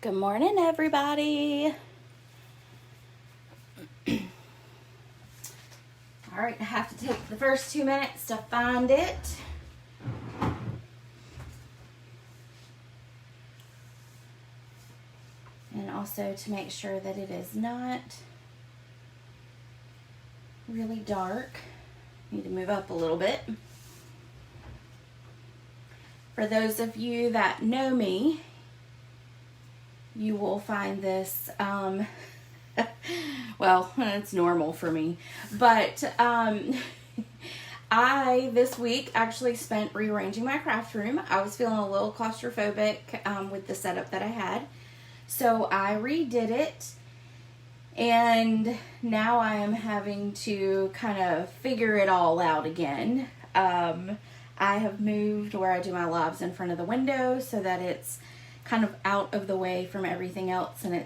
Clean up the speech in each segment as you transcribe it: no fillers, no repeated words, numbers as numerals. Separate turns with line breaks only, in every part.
Good morning, everybody. All right, I have to take the first 2 minutes to find it. And also to make sure that it is not really dark. Need to move up a little bit. For those of you that know me, you will find this, well, it's normal for me, but I, this week, actually spent rearranging my craft room. I was feeling a little claustrophobic with the setup that I had, so I redid it, and now I am having to kind of figure it all out again. I have moved where I do my lives in front of the window so that it's kind of out of the way from everything else, and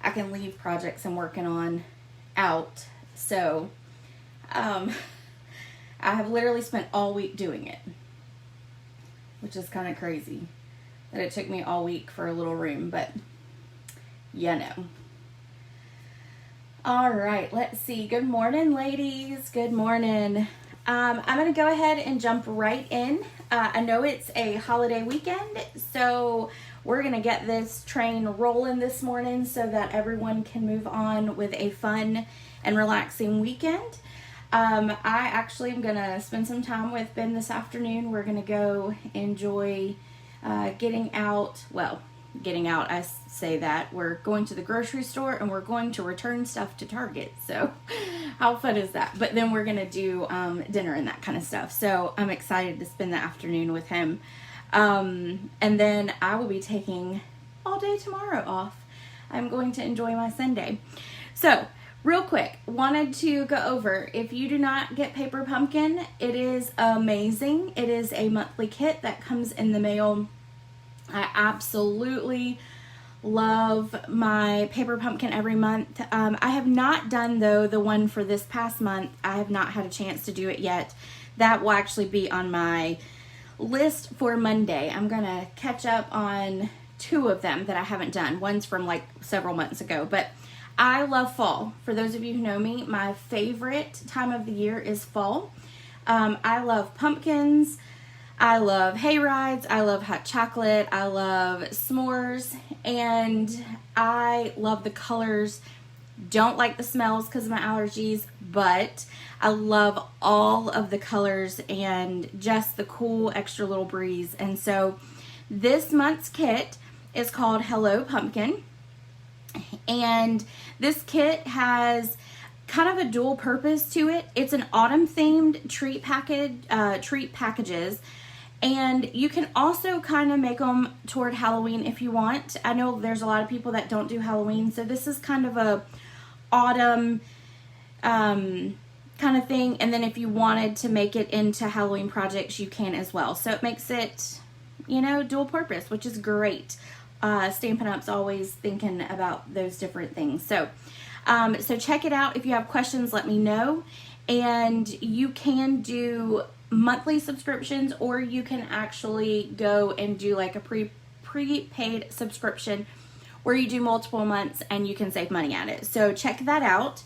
I can leave projects I'm working on out. So I have literally spent all week doing it, which is kind of crazy that it took me all week for a little room, but you know. All right, let's see. Good morning, ladies. Good morning. I'm going to go ahead and jump right in. I know it's a holiday weekend, so we're going to get this train rolling this morning so that everyone can move on with a fun and relaxing weekend. I actually am going to spend some time with Ben this afternoon. We're going to go enjoy getting out. Well, getting out, I say that. We're going to the grocery store and we're going to return stuff to Target. So how fun is that? But then we're going to do dinner and that kind of stuff. So I'm excited to spend the afternoon with him. And then I will be taking all day tomorrow off. I'm going to enjoy my Sunday. So real quick, wanted to go over, if you do not get Paper Pumpkin, it is amazing. It is a monthly kit that comes in the mail. I absolutely love my Paper Pumpkin every month. I have not done, though, the one for this past month. I have not had a chance to do it yet. That will actually be on my list for Monday. I'm going to catch up on 2 of them that I haven't done. One's from like several months ago, but I love fall. For those of you who know me, my favorite time of the year is fall. I love pumpkins. I love hay rides. I love hot chocolate. I love s'mores, and I love the colors. Don't like the smells because of my allergies, but I love all of the colors and just the cool extra little breeze. And so this month's kit is called Hello Pumpkin, and this kit has kind of a dual purpose to it. It's an autumn themed treat packages, and you can also kind of make them toward Halloween if you want. I know there's a lot of people that don't do Halloween, so this is kind of a autumn kind of thing, and then if you wanted to make it into Halloween projects, you can as well. So it makes it, dual purpose, which is great. Stampin' Up's always thinking about those different things. So check it out. If you have questions, let me know. And you can do monthly subscriptions, or you can actually go and do like a prepaid subscription where you do multiple months and you can save money at it. So check that out.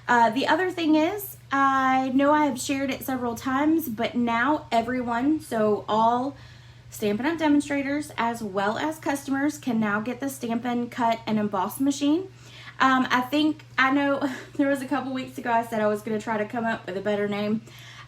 The other thing is, I know I have shared it several times, but now everyone, so all Stampin' Up! Demonstrators as well as customers, can now get the Stampin' Cut and Emboss machine. I know there was a couple weeks ago I said I was going to try to come up with a better name.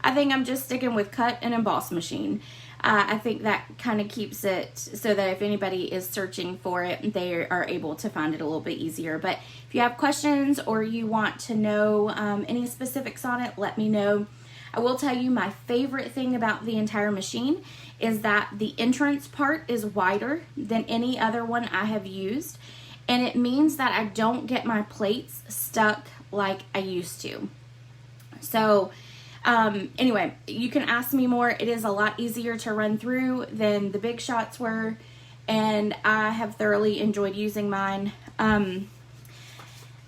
I think I'm just sticking with Cut and Emboss machine. I think that kind of keeps it so that if anybody is searching for it, they are able to find it a little bit easier. But if you have questions or you want to know any specifics on it, let me know. I will tell you, my favorite thing about the entire machine is that the entrance part is wider than any other one I have used, and it means that I don't get my plates stuck like I used to. So anyway, you can ask me more. It is a lot easier to run through than the big shots were, and I have thoroughly enjoyed using mine.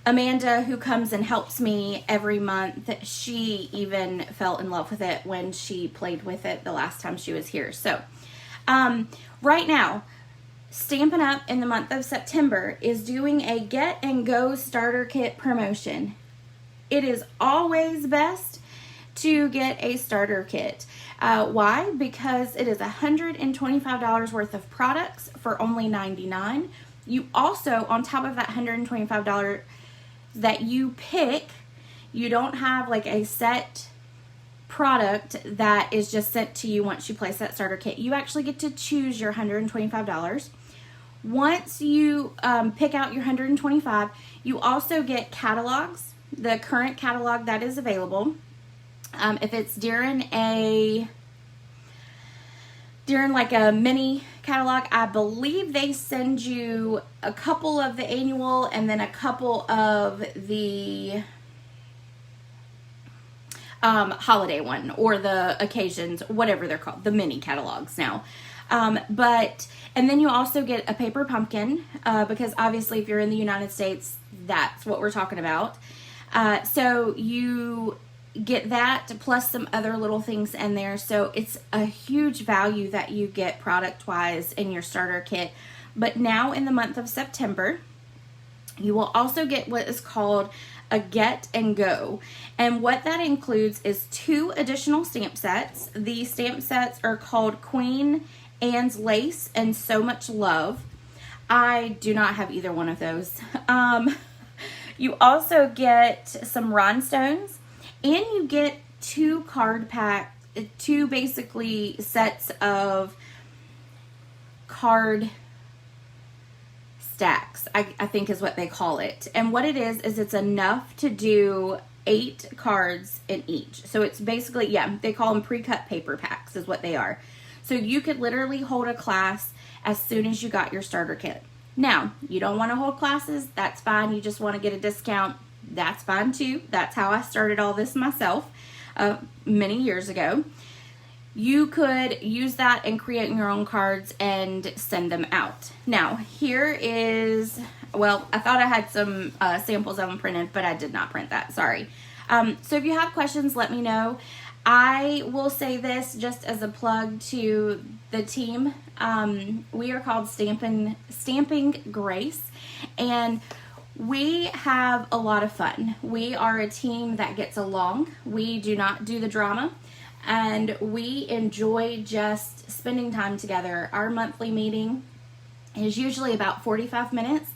Amanda, who comes and helps me every month, she even fell in love with it when she played with it the last time she was here. So right now, Stampin' Up! In the month of September is doing a Get and Go starter kit promotion. It is always best to get a starter kit. Why? Because it is $125 worth of products for only $99. You also, on top of that $125 that you pick, you don't have like a set product that is just sent to you once you place that starter kit. You actually get to choose your $125. Once you pick out your $125, you also get catalogs, the current catalog that is available. If it's during like a mini catalog, I believe they send you a couple of the annual and then a couple of the holiday one, or the occasions, whatever they're called, the mini catalogs now. And then you also get a paper pumpkin, because obviously if you're in the United States, that's what we're talking about. So you get that plus some other little things in there. So it's a huge value that you get product wise in your starter kit. But now in the month of September, you will also get what is called a Get and Go. And what that includes is 2 additional stamp sets. The stamp sets are called Queen Anne's Lace and So Much Love. I do not have either one of those. You also get some rhinestones, and you get 2 card pack, 2 basically sets of card stacks, I think is what they call it. And what it is it's enough to do 8 cards in each. So it's basically, yeah, they call them pre-cut paper packs is what they are. So you could literally hold a class as soon as you got your starter kit. Now, you don't want to hold classes, that's fine. You just want to get a discount, that's fine too. That's how I started all this myself many years ago. You could use that and create your own cards and send them out. Now, here is, well, I thought I had some samples of them printed, but I did not print that, sorry. So if you have questions, let me know. I will say this just as a plug to the team. We are called Stamping Grace, and we have a lot of fun. We are a team that gets along. We do not do the drama, and we enjoy just spending time together. Our monthly meeting is usually about 45 minutes.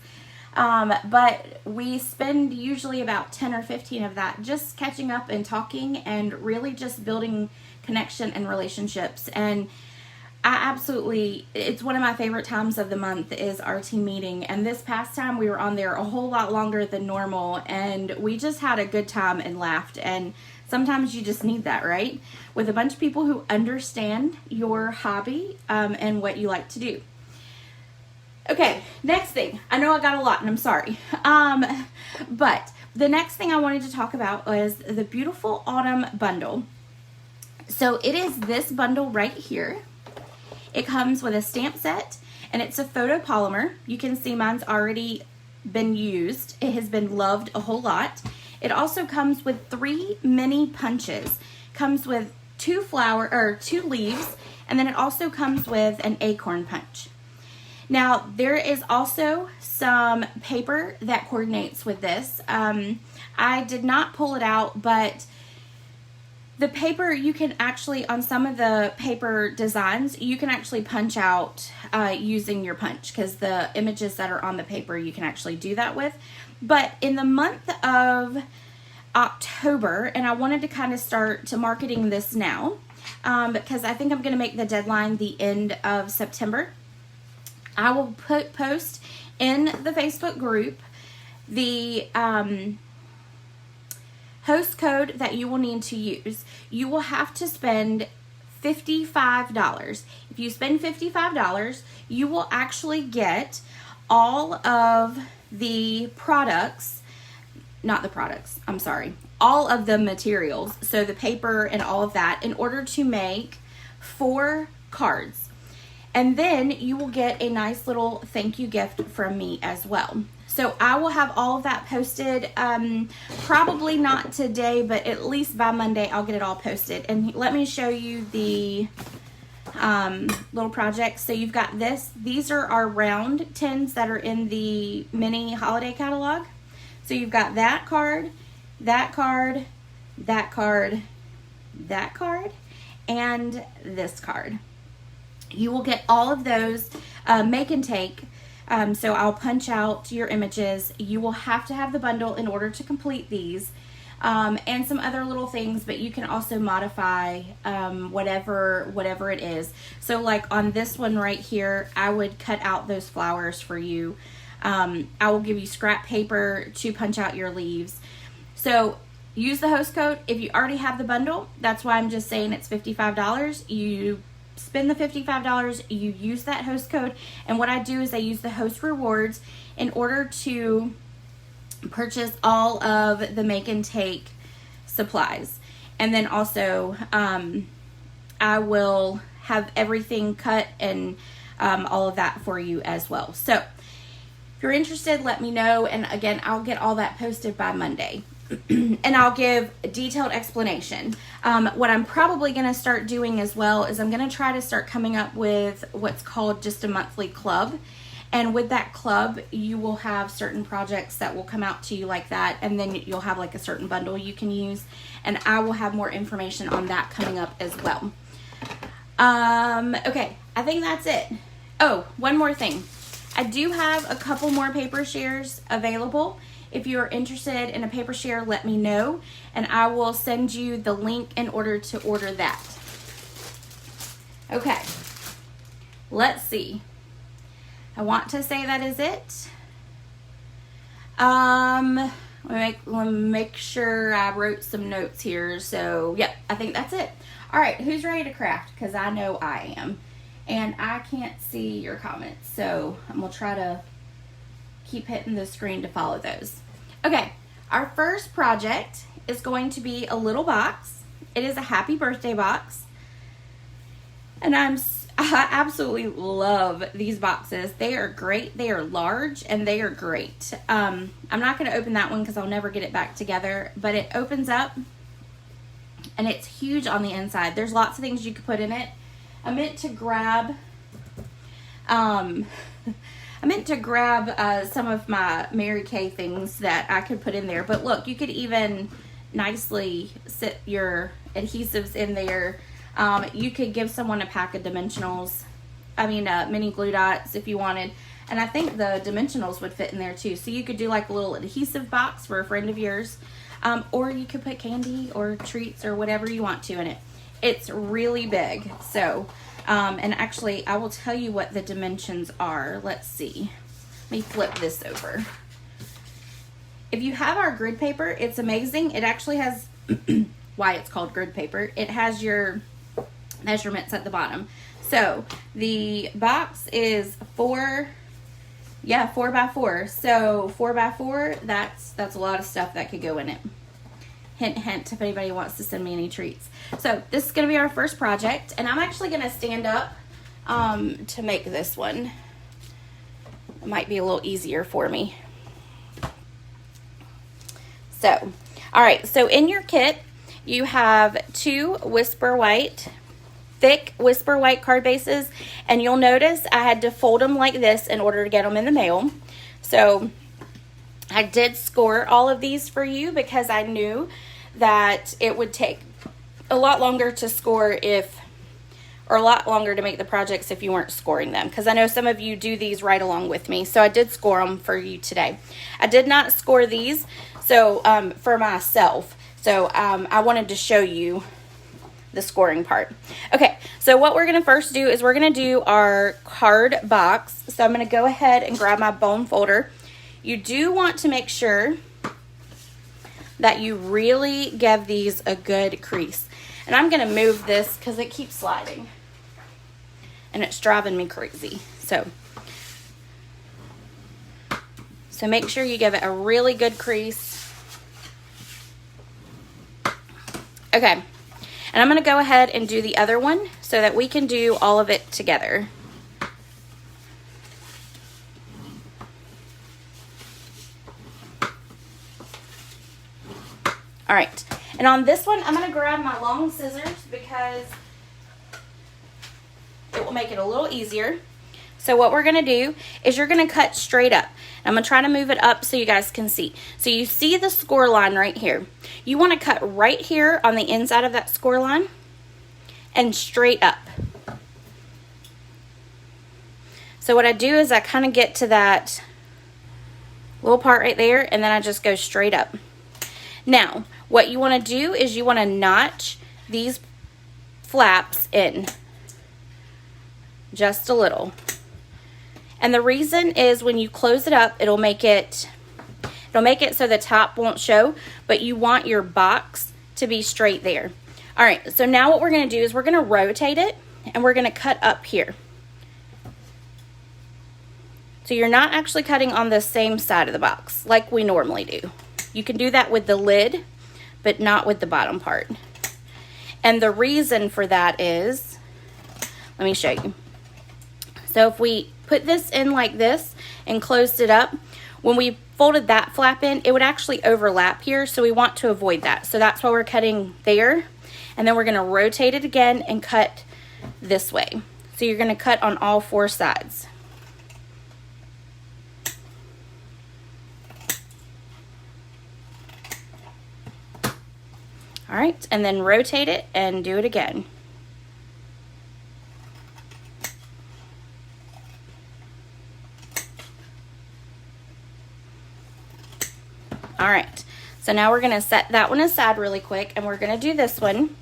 But we spend usually about 10 or 15 of that just catching up and talking and really just building connection and relationships. And it's one of my favorite times of the month is our team meeting. And this past time we were on there a whole lot longer than normal, and we just had a good time and laughed. And sometimes you just need that, right? With a bunch of people who understand your hobby and what you like to do. Okay, next thing. I know I got a lot and I'm sorry. But the next thing I wanted to talk about was the beautiful autumn bundle. So it is this bundle right here. It comes with a stamp set, and it's a photopolymer. You can see mine's already been used. It has been loved a whole lot. It also comes with 3 mini punches. Comes with 2 leaves, and then it also comes with an acorn punch. Now, there is also some paper that coordinates with this. I did not pull it out, but the paper, you can actually, on some of the paper designs, you can actually punch out using your punch, because the images that are on the paper, you can actually do that with. But in the month of October, and I wanted to kind of start to marketing this now, because I think I'm going to make the deadline the end of September. I will post in the Facebook group the host code that you will need to use. You will have to spend $55. If you spend $55, you will actually get all of the products, all of the materials, so the paper and all of that, in order to make 4 cards. And then you will get a nice little thank you gift from me as well. So I will have all of that posted, probably not today, but at least by Monday I'll get it all posted. And let me show you the little projects. So you've got this. These are our round tins that are in the mini holiday catalog. So you've got that card, that card, that card, that card, and this card. You will get all of those make and take. So I'll punch out your images. You will have to have the bundle in order to complete these. And some other little things, but you can also modify whatever it is. So like on this one right here, I would cut out those flowers for you. I will give you scrap paper to punch out your leaves. So use the host code. If you already have the bundle, that's why I'm just saying it's $55. You spend the $55, you use that host code, and what I do is I use the host rewards in order to purchase all of the make and take supplies. And then also I will have everything cut and all of that for you as well. So if you're interested, let me know, and again, I'll get all that posted by Monday. And I'll give a detailed explanation. What I'm probably going to start doing as well is I'm going to try to start coming up with what's called just a monthly club. And with that club, you will have certain projects that will come out to you like that, and then you'll have like a certain bundle you can use. And I will have more information on that coming up as well. Okay, I think that's it. Oh, one more thing. I do have a couple more paper shares available. If you're interested in a paper share, let me know, and I will send you the link in order to order that. Okay, let's see. I want to say that is it. Let me make sure I wrote some notes here. So, yep, I think that's it. All right, who's ready to craft? Because I know I am. And I can't see your comments, so I'm going to try to keep hitting the screen to follow those. Okay, our first project is going to be a little box. It is a happy birthday box. And I absolutely love these boxes. They are great. They are large and they are great. I'm not going to open that one because I'll never get it back together, but it opens up and it's huge on the inside. There's lots of things you could put in it. I meant to grab some of my Mary Kay things that I could put in there. But look, you could even nicely sit your adhesives in there. You could give someone a pack of dimensionals. Mini glue dots if you wanted. And I think the dimensionals would fit in there too. So you could do like a little adhesive box for a friend of yours. Or you could put candy or treats or whatever you want to in it. It's really big. So, and actually I will tell you what the dimensions are. Let's see. Let me flip this over. If you have our grid paper, it's amazing. It actually has, why it's called grid paper, it has your measurements at the bottom. So the box is 4 by 4. So 4 by 4, that's a lot of stuff that could go in it. Hint, hint, if anybody wants to send me any treats. So this is going to be our first project, and I'm actually going to stand up to make this one. It might be a little easier for me. So, all right, so in your kit, you have 2 Whisper White, thick Whisper White card bases, and you'll notice I had to fold them like this in order to get them in the mail. So I did score all of these for you because I knew that it would take a lot longer to score or a lot longer to make the projects if you weren't scoring them, because I know some of you do these right along with me. So I did score them for you today. I did not score these for myself. So I wanted to show you the scoring part. Okay, so what we're going to first do is we're going to do our card box. So I'm going to go ahead and grab my bone folder. You do want to make sure that you really give these a good crease. And I'm going to move this because it keeps sliding. And it's driving me crazy. So make sure you give it a really good crease. Okay. And I'm going to go ahead and do the other one so that we can do all of it together. All right, and on this one, I'm going to grab my long scissors because will make it a little easier. So what we're gonna do is you're gonna cut straight up. I'm gonna try to move it up so you guys can see. So you see the score line right here. You wanna cut right here on the inside of that score line and straight up. So what I do is I kind of get to that little part right there, and then I just go straight up. Now, what you want to do is you want to notch these flaps in just a little. And the reason is when you close it up, it'll make it so the top won't show, but you want your box to be straight there. All right, so now what we're going to do is we're going to rotate it, and we're going to cut up here. So you're not actually cutting on the same side of the box like we normally do. You can do that with the lid, but not with the bottom part. And the reason for that is, let me show you. So if we put this in like this and closed it up, when we folded that flap in, it would actually overlap here, so we want to avoid that. So that's why we're cutting there, and then we're gonna rotate it again and cut this way. So you're gonna cut on all 4 sides. All right, and then rotate it and do it again. All right, so now we're gonna set that one aside really quick, and we're gonna do this one.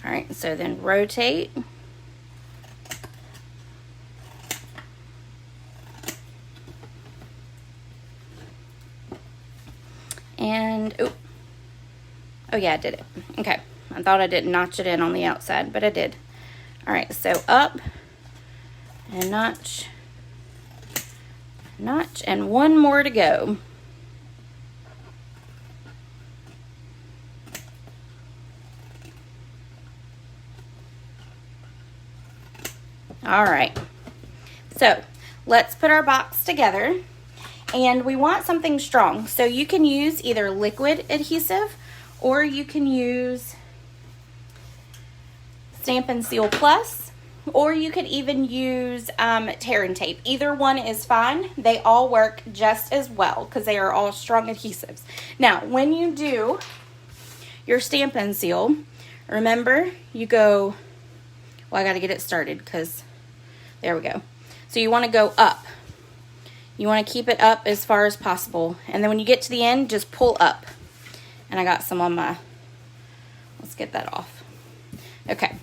All right, so then rotate. And, oh yeah, I did it. Okay, I thought I didn't notch it in on the outside, but I did. All right, so up and notch, notch, and one more to go. All right, so let's put our box together. And we want something strong. So you can use either liquid adhesive, or you can use Stampin' Seal Plus, or you could even use tear and tape. Either one is fine. They all work just as well because they are all strong adhesives. Now, when you do your Stampin' Seal, remember you go, well, I got to get it started because there we go. So you want to go up. You want to keep it up as far as possible. And then when you get to the end, just pull up. And I got some on my, let's get that off. Okay.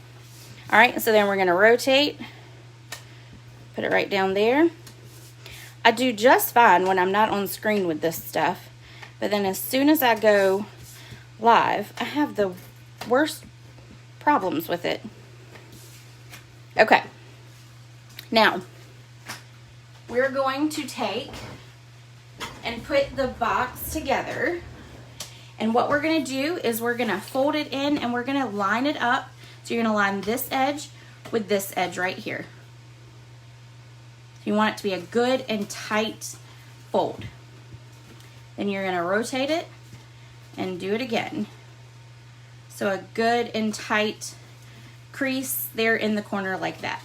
All right, so then we're going to rotate. Put it right down there. I do just fine when I'm not on screen with this stuff. But then as soon as I go live, I have the worst problems with it. Okay. Now, we're going to take and put the box together. And what we're going to do is we're going to fold it in and we're going to line it up. So you're going to line this edge with this edge right here. You want it to be a good and tight fold. Then you're going to rotate it and do it again. So a good and tight crease there in the corner like that.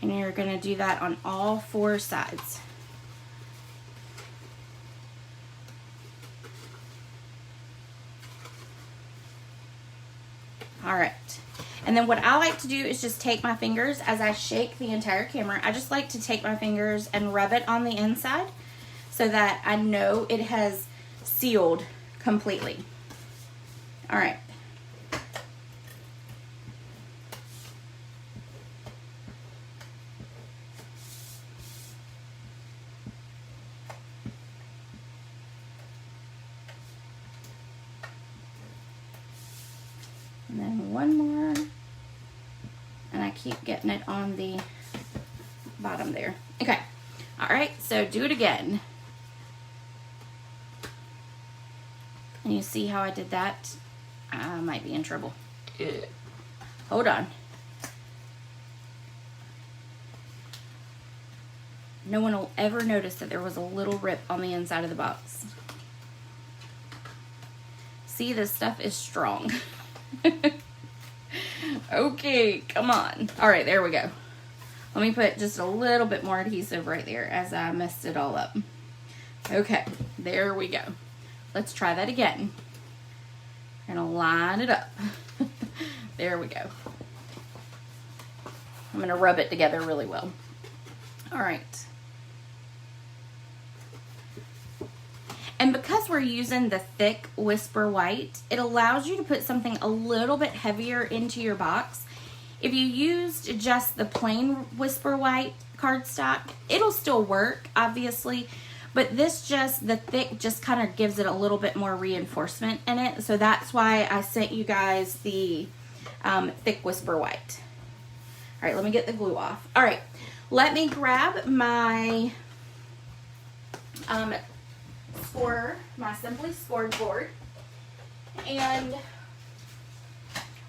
And you're going to do that on all 4 sides. All right. And then what I like to do is just take my fingers as I shake the entire camera. I just like to take my fingers and rub it on the inside so that I know it has sealed completely. All right. And then one more, and I keep getting it on the bottom there. Okay, all right, so do it again. And you see how I did that? I might be in trouble. Hold on. no one will ever notice that there was a little rip on the inside of the box. See, this stuff is strong. Okay, come on. All right, there we go. Let me put just a little bit more adhesive right there as I messed it all up. Okay, there we go. Let's try that again. I'm gonna line it up. There we go. I'm gonna rub it together really well. All right. And because we're using the thick Whisper White, it allows you to put something a little bit heavier into your box. If you used just the plain Whisper White cardstock, it'll still work, obviously, but this just, the thick just kind of gives it a little bit more reinforcement in it. So that's why I sent you guys the thick Whisper White. All right, let me get the glue off. All right, let me grab my my Simply Scored board, and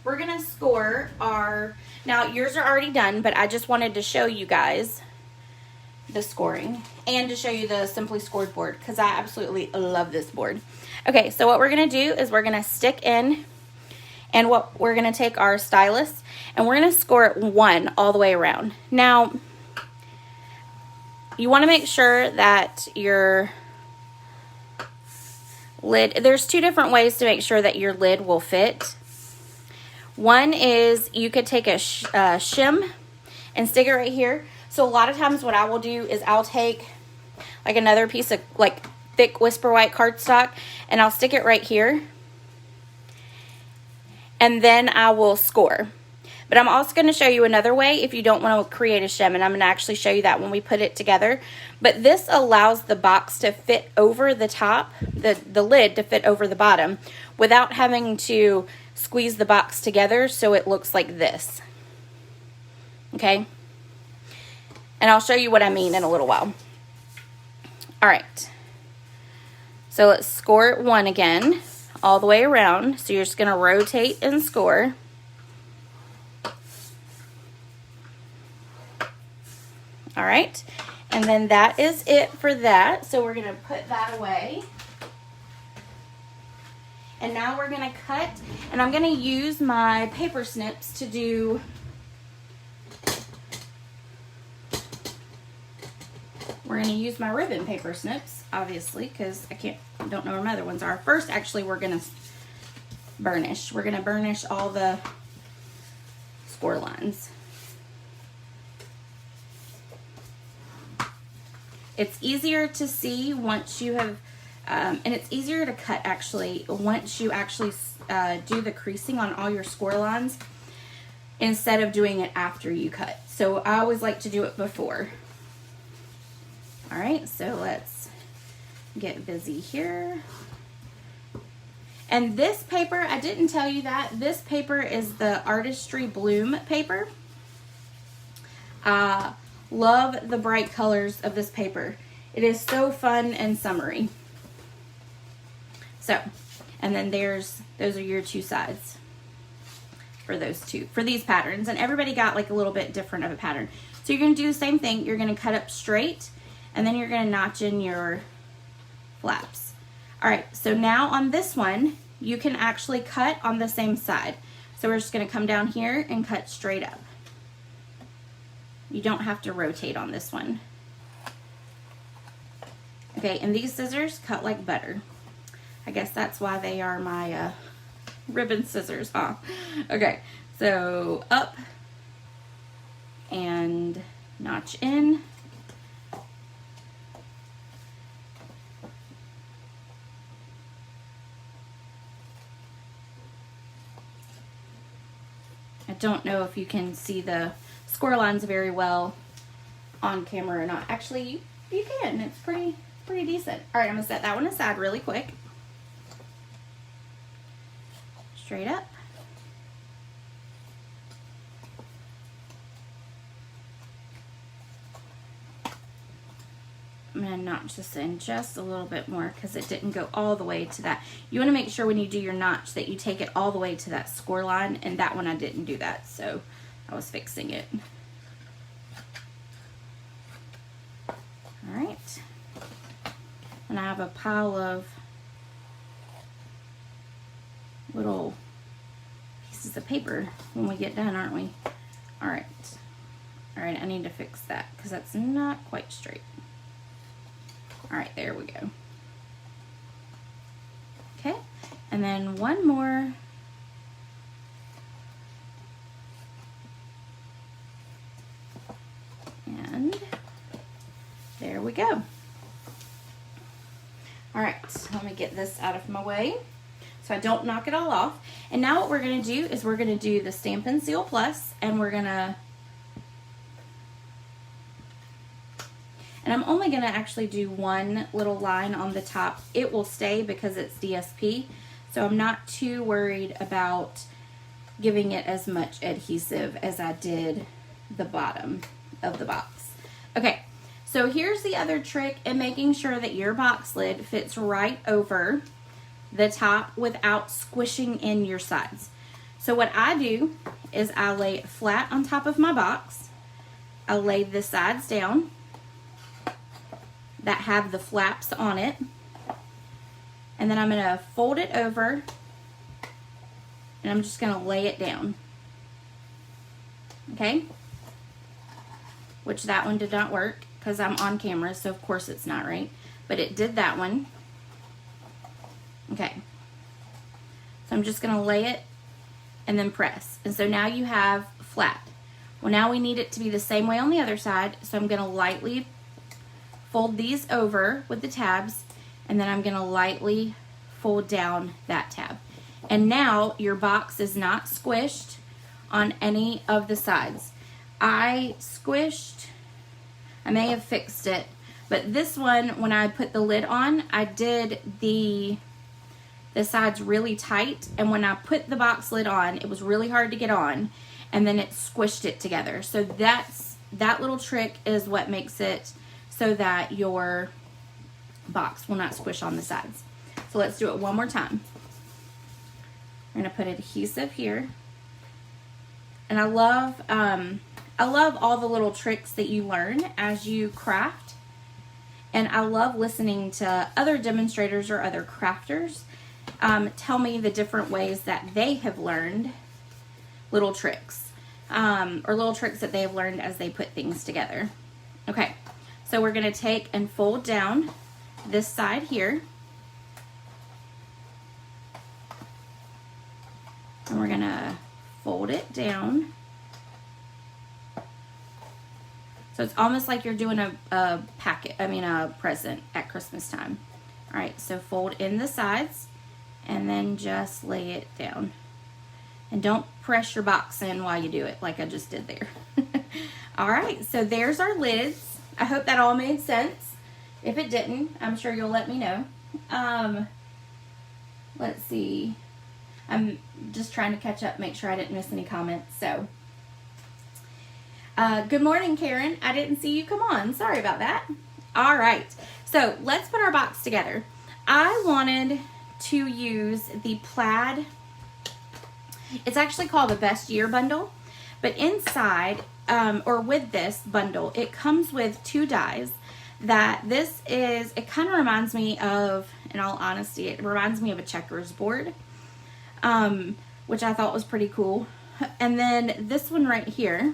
we're gonna score our, now yours are already done, but I just wanted to show you guys the scoring and to show you the Simply Scored board because I absolutely love this board. Okay, so what we're gonna do is we're gonna stick in, and what we're gonna take our stylus and we're gonna score it 1 all the way around. Now, you wanna make sure that your lid, there's 2 different ways to make sure that your lid will fit. One is you could take a shim and stick it right here. So a lot of times what I will do is I'll take like another piece of like thick Whisper White cardstock and I'll stick it right here. And then I will score. But I'm also going to show you another way if you don't want to create a shim, and I'm going to actually show you that when we put it together. But this allows the box to fit over the top, the lid to fit over the bottom without having to squeeze the box together so it looks like this. Okay? And I'll show you what I mean in a little while. All right. So let's score it 1 again, all the way around. So you're just going to rotate and score. All right, and then that is it for that. So we're gonna put that away. And now we're gonna cut, and I'm gonna use my paper snips to do we're gonna use my ribbon paper snips, obviously, because don't know where my other ones are. First, actually, we're gonna burnish. We're gonna burnish all the score lines. It's easier to see once you have, and it's easier to cut actually once you actually do the creasing on all your score lines instead of doing it after you cut. So I always like to do it before. All right, so let's get busy here. And this paper, I didn't tell you that, this paper is the Artistry Bloom paper. Love the bright colors of this paper. It is so fun and summery. So, and then those are your 2 sides for these patterns. And everybody got like a little bit different of a pattern. So you're gonna do the same thing. You're gonna cut up straight and then you're gonna notch in your flaps. All right, so now on this one, you can actually cut on the same side. So we're just gonna come down here and cut straight up. You don't have to rotate on this one. Okay, and these scissors cut like butter. I guess that's why they are my ribbon scissors, huh? Okay, so up and notch in. I don't know if you can see the score lines very well on camera or not. Actually, you can. It's pretty decent. All right, I'm gonna set that one aside really quick. Straight up. I'm gonna notch this in just a little bit more because it didn't go all the way to that. You wanna make sure when you do your notch that you take it all the way to that score line, and that one I didn't do that, so I was fixing it. And I have a pile of little pieces of paper when we get done, aren't we? All right. All right, I need to fix that because that's not quite straight. All right, there we go. Okay, and then one more. And there we go. All right, let me get this out of my way so I don't knock it all off. And now what we're gonna do is we're gonna do the Stampin' Seal Plus, and we're gonna, and I'm only gonna actually do one little line on the top. It will stay because it's DSP, so I'm not too worried about giving it as much adhesive as I did the bottom of the box. Okay, so here's the other trick in making sure that your box lid fits right over the top without squishing in your sides. So what I do is I lay it flat on top of my box. I lay the sides down that have the flaps on it, and then I'm gonna fold it over and I'm just gonna lay it down. Okay? Which that one did not work because I'm on camera, so of course it's not right, but it did that one. Okay, so I'm just gonna lay it and then press, and so now you have flat. Well, now we need it to be the same way on the other side, so I'm gonna lightly fold these over with the tabs, and then I'm gonna lightly fold down that tab. And now your box is not squished on any of the sides. I squished, I may have fixed it, but this one, when I put the lid on, I did the sides really tight, and when I put the box lid on, it was really hard to get on, and then it squished it together. So that little trick is what makes it so that your box will not squish on the sides. So let's do it one more time. We're gonna put adhesive here, and I love all the little tricks that you learn as you craft, and I love listening to other demonstrators or other crafters tell me the different ways that they have learned little tricks, or little tricks that they have learned as they put things together. Okay, so we're gonna take and fold down this side here, and we're gonna fold it down. So it's almost like you're doing a present at Christmas time. All right, so fold in the sides and then just lay it down. And don't press your box in while you do it like I just did there. All right, so there's our lids. I hope that all made sense. If it didn't, I'm sure you'll let me know. Let's see. I'm just trying to catch up, make sure I didn't miss any comments. So, good morning, Karen. I didn't see you come on. Sorry about that. All right, so let's put our box together. I wanted to use the plaid. It's actually called the Best Year Bundle, but inside, or with this bundle, it comes with 2 dies. It kind of reminds me of, in all honesty, it reminds me of a checkers board, which I thought was pretty cool. And then this one right here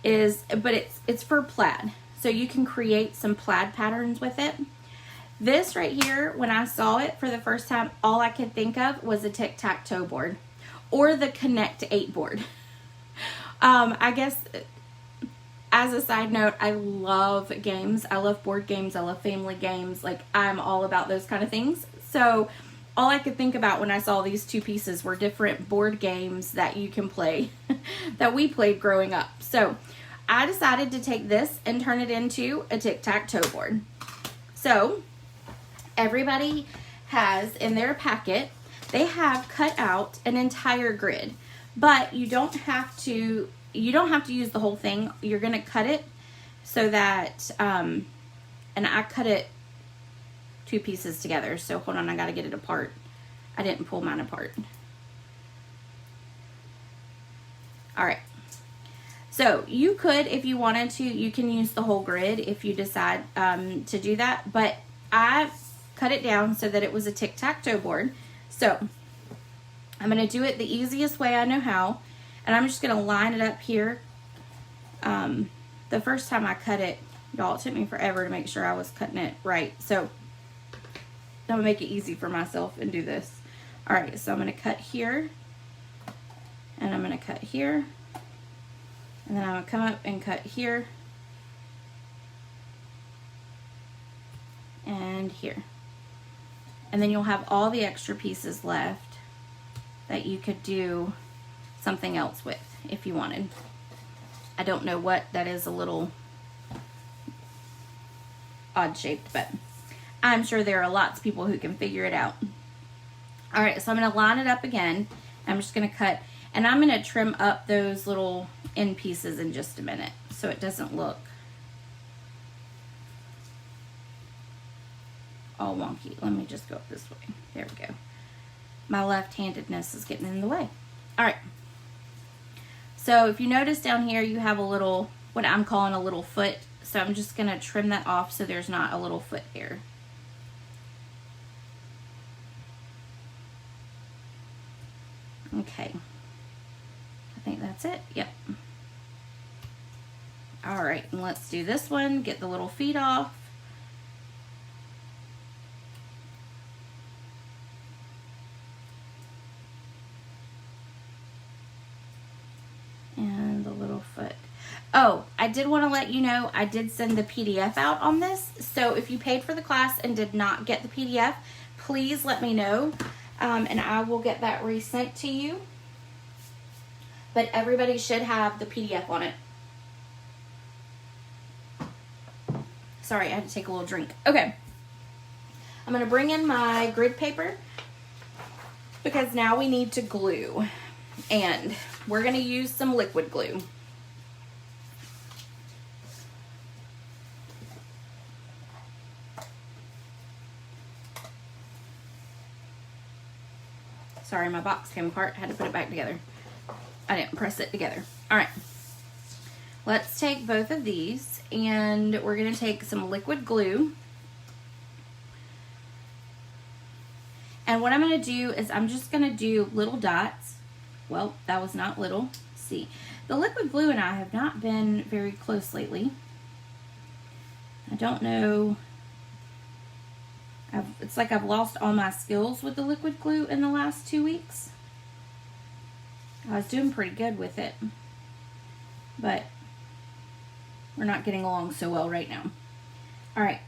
but it's for plaid, so you can create some plaid patterns with it. This right here, when I saw it for the first time, all I could think of was a tic-tac-toe board or the Connect 8 board. I guess as a side note, I love games. I love board games. I love family games. Like, I'm all about those kind of things. So all I could think about when I saw these 2 pieces were different board games that you can play that we played growing up. So I decided to take this and turn it into a tic-tac-toe board. So everybody has in their packet, they have cut out an entire grid, but you don't have to use the whole thing. You're going to cut it so that, and I cut it 2 pieces together. So hold on, I got to get it apart. I didn't pull mine apart. All right. So you could, if you wanted to, you can use the whole grid if you decide to do that. But I cut it down so that it was a tic-tac-toe board. So I'm going to do it the easiest way I know how, and I'm just going to line it up here. The first time I cut it, y'all, it took me forever to make sure I was cutting it right. So I'm going to make it easy for myself and do this. All right, so I'm going to cut here, and I'm going to cut here, and then I'm going to come up and cut here, and here. And then you'll have all the extra pieces left that you could do something else with if you wanted. I don't know what that is, a little odd shaped, but I'm sure there are lots of people who can figure it out. All right, so I'm going to line it up again. I'm just going to cut, and I'm going to trim up those little end pieces in just a minute so it doesn't look all wonky. Let me just go up this way. There we go. My left-handedness is getting in the way. All right. So if you notice down here, you have a little, what I'm calling a little foot. So I'm just going to trim that off so there's not a little foot there. Okay. I think that's it. Yep. All right, and let's do this one. Get the little feet off. And the little foot. Oh, I did want to let you know, I did send the PDF out on this. So if you paid for the class and did not get the PDF, please let me know. And I will get that resent to you. But everybody should have the PDF on it. Sorry, I had to take a little drink. Okay. I'm going to bring in my grid paper because now we need to glue. And we're going to use some liquid glue. Sorry, my box came apart. Had to put it back together. I didn't press it together. All right. Let's take both of these, and we're going to take some liquid glue. And what I'm going to do is I'm just going to do little dots. Well, that was not little. Let's see. The liquid glue and I have not been very close lately. I don't know. It's like I've lost all my skills with the liquid glue in the last 2 weeks. I was doing pretty good with it, but we're not getting along so well right now. All right,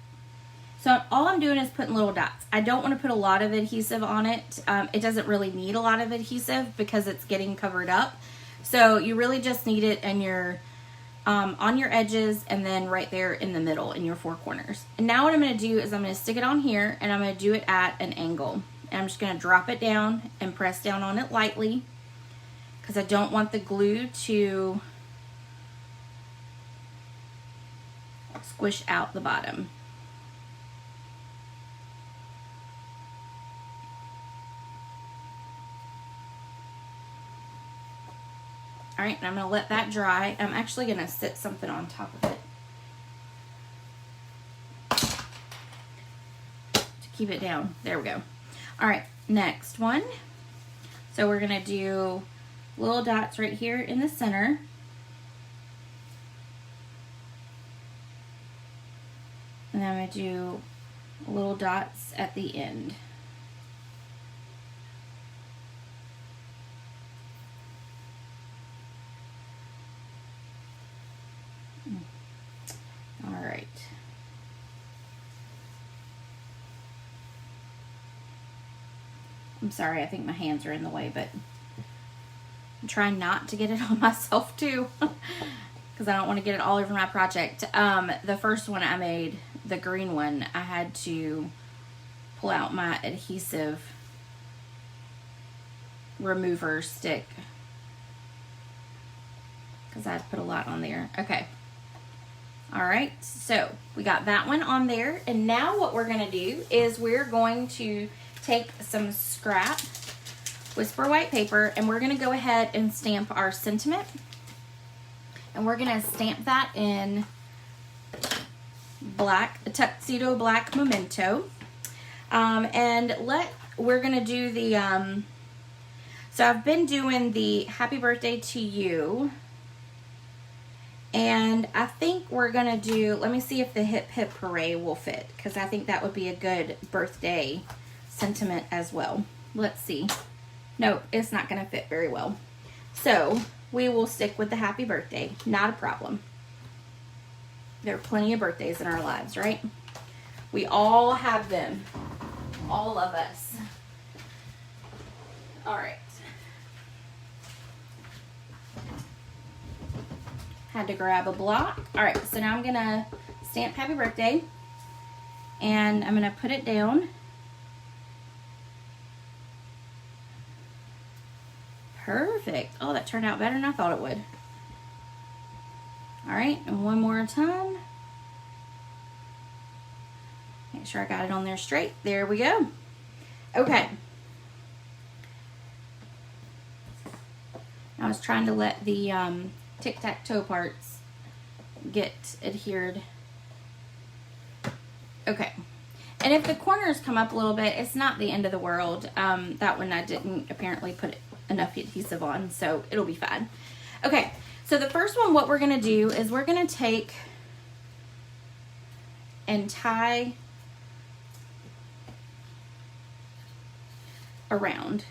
so all I'm doing is putting little dots. I don't want to put a lot of adhesive on it. It doesn't really need a lot of adhesive because it's getting covered up. So you really just need it in your on your edges and then right there in the middle in your four corners. And now what I'm going to do is I'm going to stick it on here and I'm going to do it at an angle. And I'm just going to drop it down and press down on it lightly because I don't want the glue to squish out the bottom. All right, and I'm going to let that dry. I'm actually going to sit something on top of it to keep it down. There we go. All right, next one. So we're going to do little dots right here in the center. And then I'm going to do little dots at the end. All right. I'm sorry, I think my hands are in the way, but I'm trying not to get it on myself too because I don't want to get it all over my project. The first one I made, the green one, I had to pull out my adhesive remover stick because I had put a lot on there. Okay. All right, so we got that one on there, and now what we're going to do is we're going to take some scrap Whisper white paper, and we're going to go ahead and stamp our sentiment, and we're going to stamp that in a tuxedo black memento. And we're gonna do the, so I've been doing the happy birthday to you. And I think we're gonna do, let me see if the hip hip hooray will fit, because I think that would be a good birthday sentiment as well. Let's see. No, it's not gonna fit very well. So we will stick with the happy birthday, not a problem. There are plenty of birthdays in our lives, right? We all have them, all of us. All right. Had to grab a block. All right, so now I'm gonna stamp happy birthday and I'm gonna put it down. Perfect. Oh, that turned out better than I thought it would. All right, and one more time. Make sure I got it on there straight. There we go. Okay. I was trying to let the tic-tac-toe parts get adhered. Okay. And if the corners come up a little bit, it's not the end of the world. That one I didn't apparently put enough adhesive on, so it'll be fine. Okay, so the first one, what we're gonna do is we're gonna take and tie around.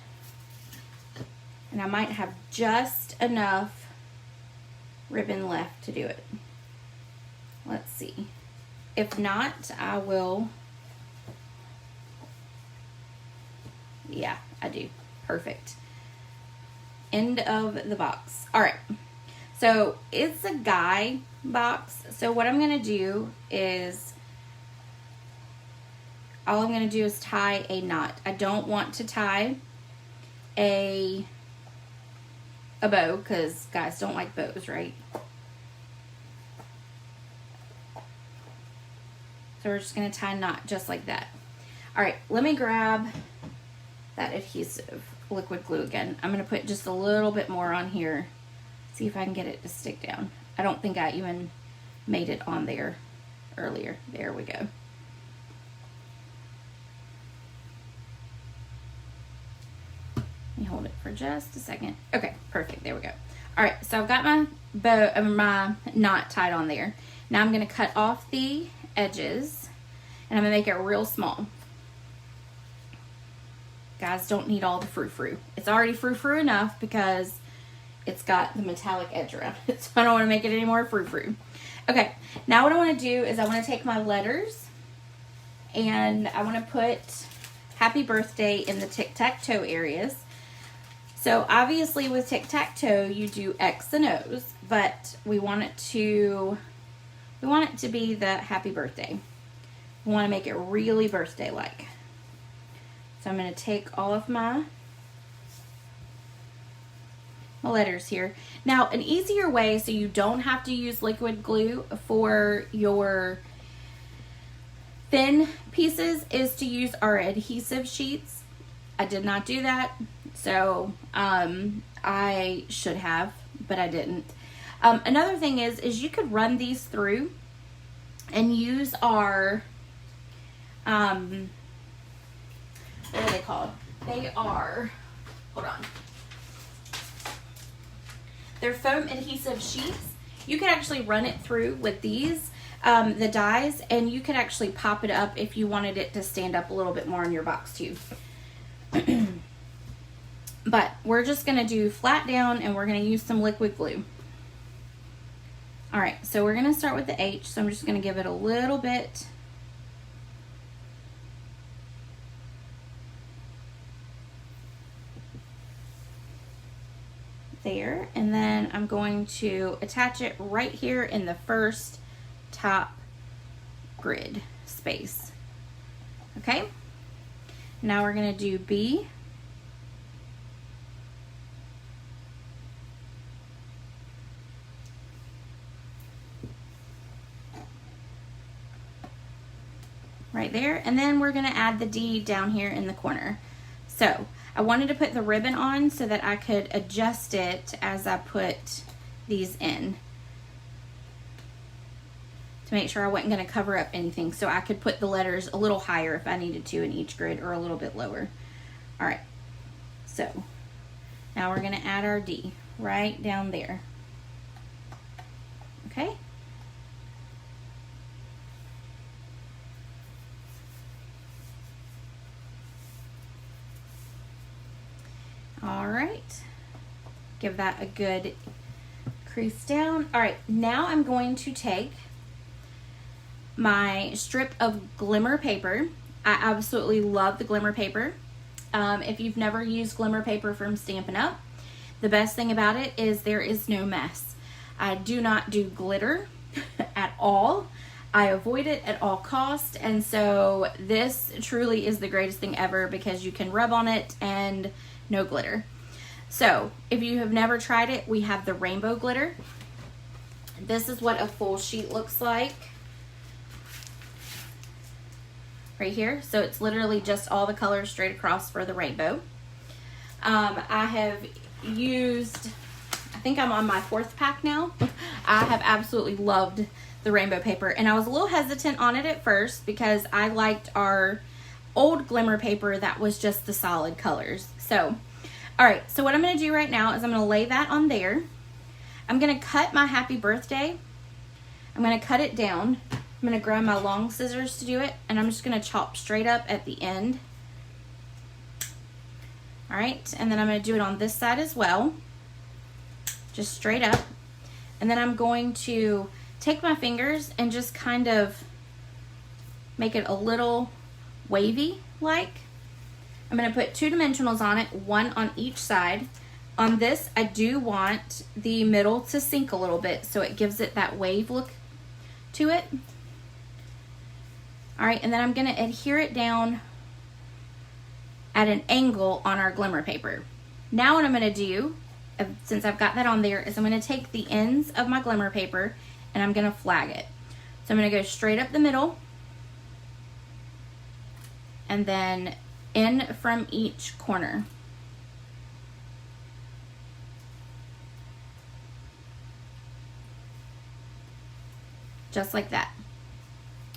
And I might have just enough ribbon left to do it. Let's see. If not, I will. Yeah, I do. Perfect. End of the box. All right. So it's a guy box. So what I'm going to do is, all I'm going to do is tie a knot. I don't want to tie a bow, because guys don't like bows, right? So we're just going to tie a knot just like that. All right, let me grab that adhesive liquid glue again. I'm going to put just a little bit more on here. See if I can get it to stick down. I don't think I even made it on there earlier. There we go. Let me hold it for just a second. Okay, perfect. There we go. All right, so I've got my bow, my knot tied on there. Now I'm going to cut off the edges, and I'm going to make it real small. Guys, don't need all the frou-frou. It's already frou-frou enough because it's got the metallic edge around it, so I don't want to make it any more frou-frou. Okay, now what I want to do is I want to take my letters and I want to put happy birthday in the tic-tac-toe areas. So obviously with tic-tac-toe you do X and O's, but we want it to be the happy birthday. We want to make it really birthday-like. So I'm going to take all of my letters here. Now, an easier way so you don't have to use liquid glue for your thin pieces is to use our adhesive sheets. I did not do that, so I should have, but I didn't. Another thing is you could run these through and use our what are they called? They are, hold on. They're foam adhesive sheets. You could actually run it through with these, the dies, and you could actually pop it up if you wanted it to stand up a little bit more in your box too. But we're just gonna do flat down and we're gonna use some liquid glue. All right, so we're gonna start with the H, so I'm just gonna give it a little bit. There, and then I'm going to attach it right here in the first top grid space. Okay, now we're going to do B, right there, and then we're going to add the D down here in the corner. So I wanted to put the ribbon on so that I could adjust it as I put these in. to make sure I wasn't going to cover up anything, so I could put the letters a little higher if I needed to in each grid, or a little bit lower. All right, so now we're going to add our D right down there. Okay. All right, give that a good crease down. All right, now I'm going to take my strip of glimmer paper. I absolutely love the glimmer paper. If you've never used glimmer paper from Stampin' Up, the best thing about it is there is no mess. I do not do glitter at all. I avoid it at all costs, and so this truly is the greatest thing ever because you can rub on it and no glitter. So if you have never tried it, we have the rainbow glitter. This is what a full sheet looks like right here. So it's literally just all the colors straight across for the rainbow. I have used, I think I'm on my 4th pack now. I have absolutely loved the rainbow paper, and I was a little hesitant on it at first because I liked our old glimmer paper that was just the solid colors. So, all right, so what I'm going to do right now is I'm going to lay that on there. I'm going to cut my happy birthday. I'm going to cut it down. I'm going to grab my long scissors to do it, and I'm just going to chop straight up at the end. All right, and then I'm going to do it on this side as well, just straight up. And then I'm going to take my fingers and just kind of make it a little wavy like. I'm going to put 2 dimensionals on it, 1 on each side. On this, I do want the middle to sink a little bit so it gives it that wave look to it. All right, and then I'm going to adhere it down at an angle on our glimmer paper. Now what I'm going to do, since I've got that on there, is I'm going to take the ends of my glimmer paper and I'm going to flag it. So I'm going to go straight up the middle and then in from each corner. Just like that.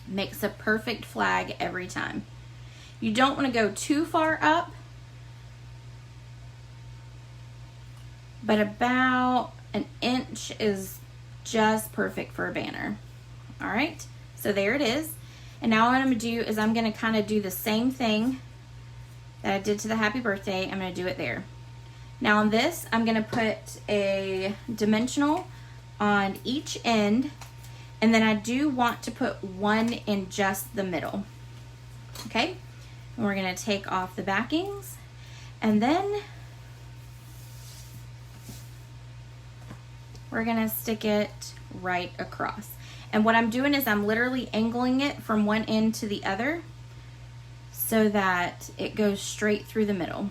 Makes a perfect flag every time. You don't want to go too far up, but about an inch is just perfect for a banner. All right, so there it is. And now what I'm going to do is I'm going to kind of do the same thing that I did to the happy birthday. I'm going to do it there. Now on this, I'm going to put a dimensional on each end, and then I do want to put 1 in just the middle. Okay, and we're going to take off the backings, and then we're going to stick it right across. And what I'm doing is I'm literally angling it from one end to the other so that it goes straight through the middle.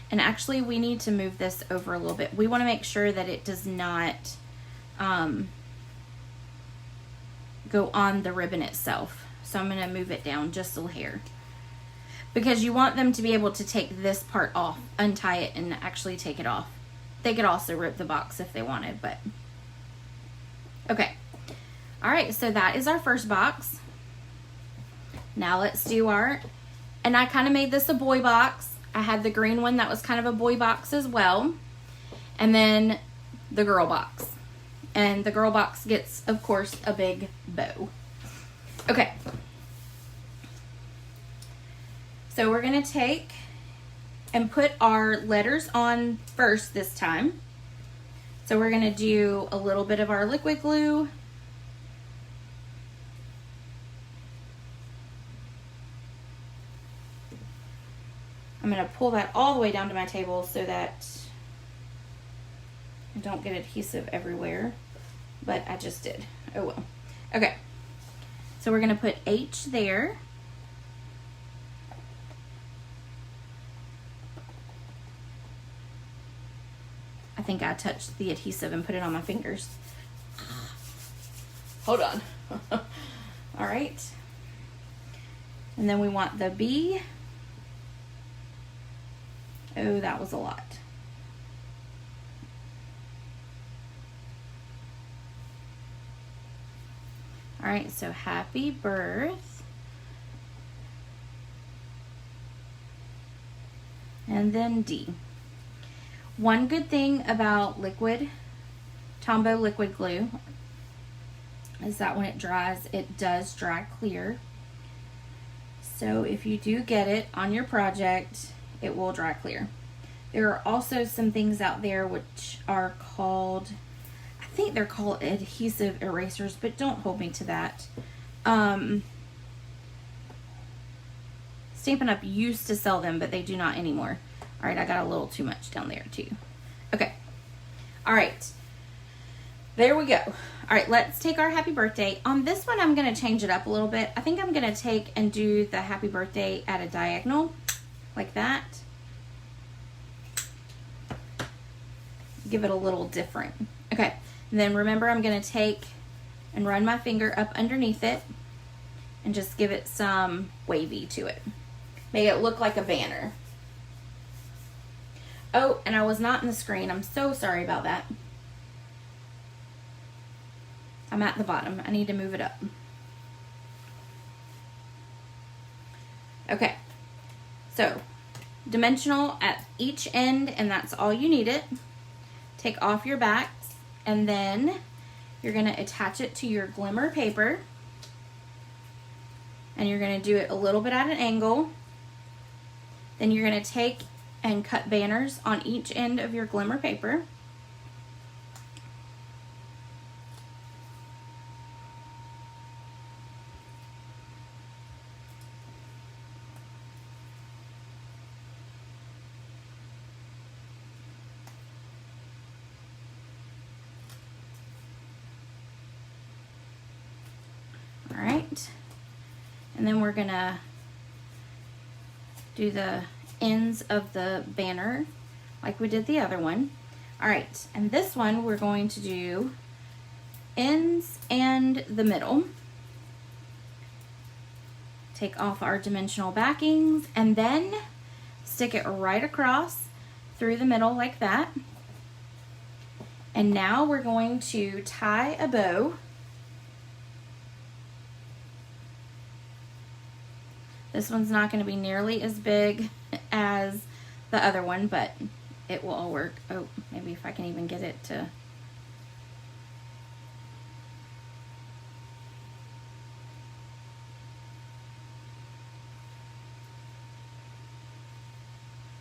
And actually we need to move this over a little bit. We want to make sure that it does not go on the ribbon itself. So I'm going to move it down just a hair, because you want them to be able to take this part off, untie it, and actually take it off. They could also rip the box if they wanted, but okay. All right, so that is our first box. Now let's do our, and I kind of made this a boy box. I had the green one that was kind of a boy box as well, and then the girl box. And the girl box gets, of course, a big bow. Okay. So we're gonna take and put our letters on first this time. So we're gonna do a little bit of our liquid glue. I'm gonna pull that all the way down to my table so that I don't get adhesive everywhere, but I just did. Oh well. Okay, so we're gonna put H there. I think I touched the adhesive and put it on my fingers. Hold on. All right. And then we want the B. Oh, that was a lot. All right, so happy birth. And then D. One good thing about Tombow liquid glue is that when it dries, it does dry clear. So if you do get it on your project, it will dry clear. There are also some things out there which are called, I think they're called adhesive erasers, but don't hold me to that. Stampin' Up! Used to sell them, but they do not anymore. All right, I got a little too much down there too. Okay, all right, there we go. All right, let's take our happy birthday. On this one, I'm gonna change it up a little bit. I think I'm gonna take and do the happy birthday at a diagonal, like that. Give it a little different. Okay, and then remember I'm gonna take and run my finger up underneath it and just give it some wavy to it. Make it look like a banner. Oh, and I was not in the screen. I'm so sorry about that. I'm at the bottom. I need to move it up. Okay, so dimensional at each end, and that's all you need it. Take off your backs, and then you're gonna attach it to your glimmer paper, and you're gonna do it a little bit at an angle. Then you're gonna take and cut banners on each end of your glimmer paper. All right, and then we're gonna do the ends of the banner like we did the other one. All right, and this one we're going to do ends and the middle. Take off our dimensional backings and then stick it right across through the middle like that. And now we're going to tie a bow. This one's not going to be nearly as big as the other one, but it will all work. Oh, maybe if I can even get it to...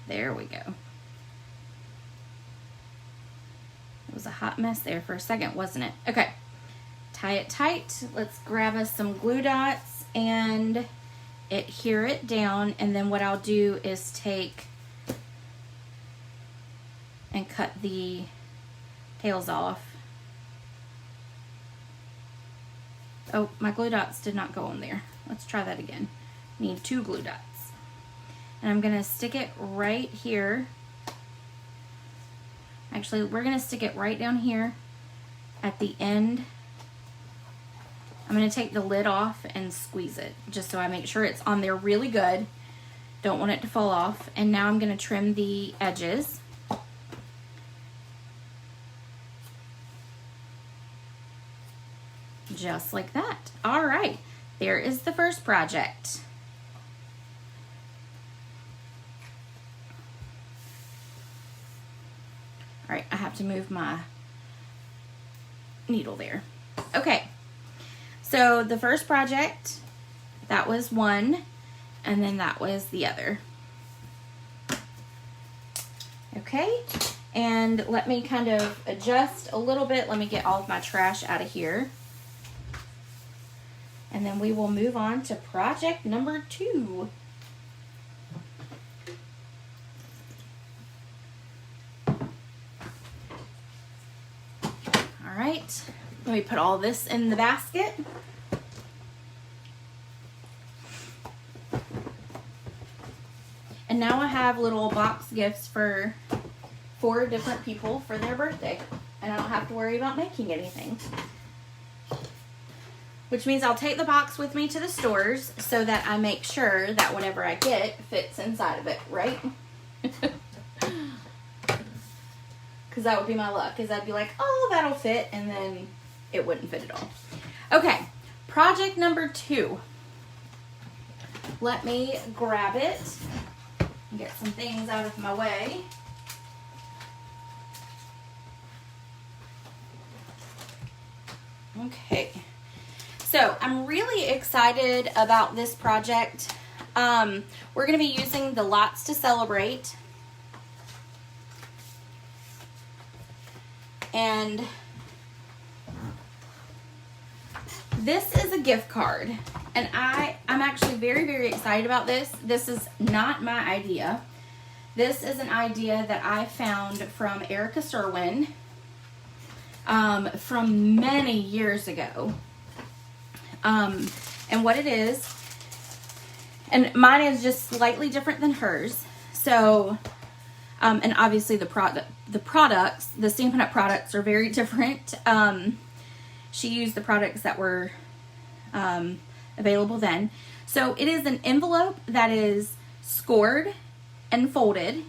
There we go. It was a hot mess there for a second, wasn't it? Okay, tie it tight. Let's grab us some glue dots and adhere it down, and then what I'll do is take and cut the tails off. Oh, my glue dots did not go on there. Let's try that again. Need 2 glue dots. And I'm gonna stick it right here. Actually, we're gonna stick it right down here at the end. I'm gonna take the lid off and squeeze it just so I make sure it's on there really good. Don't want it to fall off. And now I'm gonna trim the edges. Just like that. All right, there is the first project. All right, I have to move my needle there. Okay. So the first project, that was one, and then that was the other. Okay, and let me kind of adjust a little bit. Let me get all of my trash out of here. And then we will move on to project number 2. All right, let me put all this in the basket. And now I have little box gifts for 4 different people for their birthday. And I don't have to worry about making anything. Which means I'll take the box with me to the stores so that I make sure that whatever I get fits inside of it, right? Because that would be my luck, is I'd be like, oh, that'll fit, and then it wouldn't fit at all. Okay, project number 2. Let me grab it and get some things out of my way. Okay, so I'm really excited about this project. We're going to be using the Lots to Celebrate. And this is a gift card. And I'm actually very, very excited about this. This is not my idea. This is an idea that I found from Erica Serwin from many years ago. And what it is, and mine is just slightly different than hers. So, and obviously the products, the Stampin' Up! Products are very different. She used the products that were available then. So it is an envelope that is scored and folded,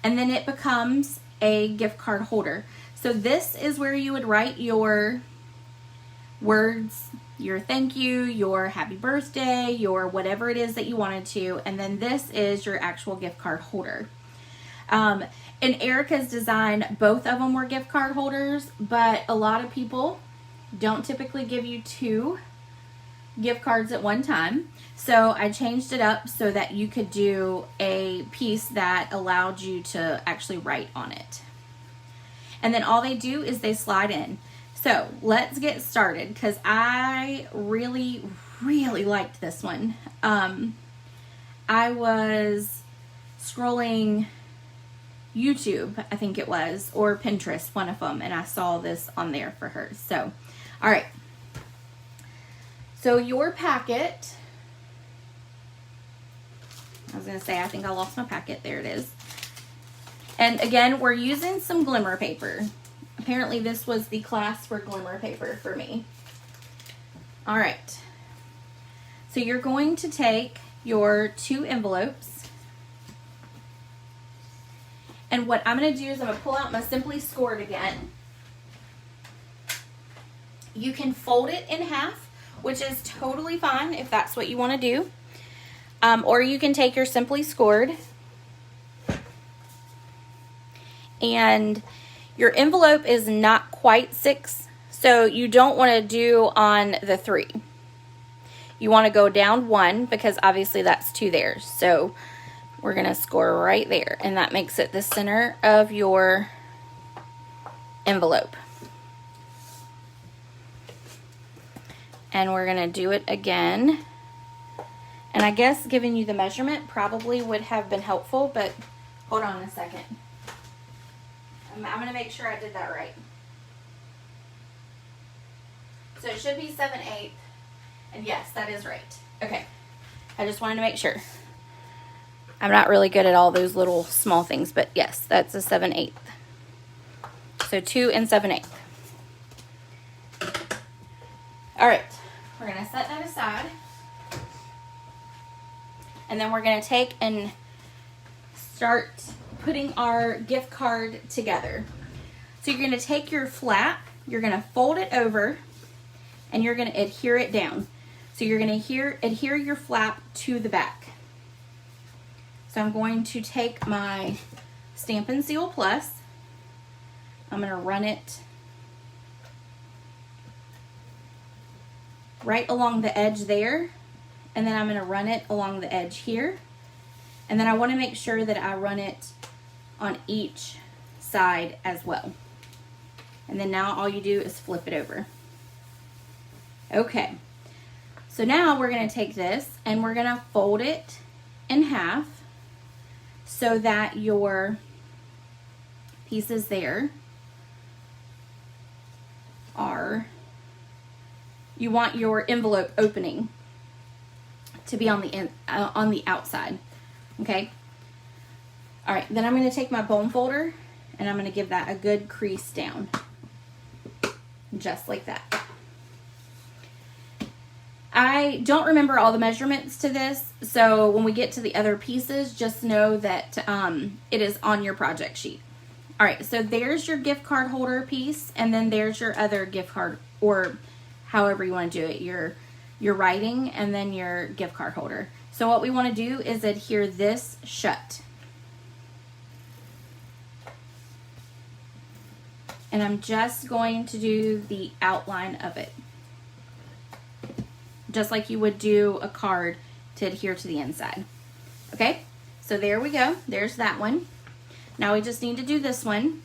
and then it becomes a gift card holder. So this is where you would write your words, your thank you, your happy birthday, your whatever it is that you wanted to, and then this is your actual gift card holder. In Erica's design, both of them were gift card holders, but a lot of people don't typically give you 2 gift cards at one time. So I changed it up so that you could do a piece that allowed you to actually write on it. And then all they do is they slide in. So let's get started because I really, really liked this one. I was scrolling YouTube, I think it was, or Pinterest, one of them, and I saw this on there for her. So, all right. So your packet, I was going to say, I think I lost my packet. There it is. And again, we're using some glimmer paper. Apparently this was the class for glimmer paper for me. All right. So you're going to take your 2 envelopes. And what I'm going to do is I'm going to pull out my Simply Scored again. You can fold it in half, which is totally fine if that's what you want to do. Or you can take your Simply Scored, and your envelope is not quite 6, so you don't want to do on the 3. You want to go down 1 because obviously that's 2 there. So we're going to score right there, and that makes it the center of your envelope. And we're going to do it again. And I guess giving you the measurement probably would have been helpful, but hold on a second. I'm going to make sure I did that right. So it should be 7/8. And yes, that is right. Okay. I just wanted to make sure. I'm not really good at all those little small things, but yes, that's a 7/8. So 2 and 7/8. All right. We're going to set that aside. And then we're going to take and start putting our gift card together. So you're going to take your flap, you're going to fold it over, and you're going to adhere it down. So you're going to adhere your flap to the back. So I'm going to take my Stampin' Seal Plus. I'm going to run it right along the edge there, and then I'm going to run it along the edge here. And then I want to make sure that I run it on each side as well. And then now all you do is flip it over. Okay, so now we're going to take this and we're going to fold it in half so that your pieces there are, you want your envelope opening to be on the outside. Okay. All right. Then I'm going to take my bone folder and I'm going to give that a good crease down, just like that. I don't remember all the measurements to this, so when we get to the other pieces, just know that it is on your project sheet. All right. So there's your gift card holder piece, and then there's your other gift card, or however you want to do it, your writing and then your gift card holder. So what we want to do is adhere this shut. And I'm just going to do the outline of it, just like you would do a card to adhere to the inside. Okay, so there we go. There's that one. Now we just need to do this one.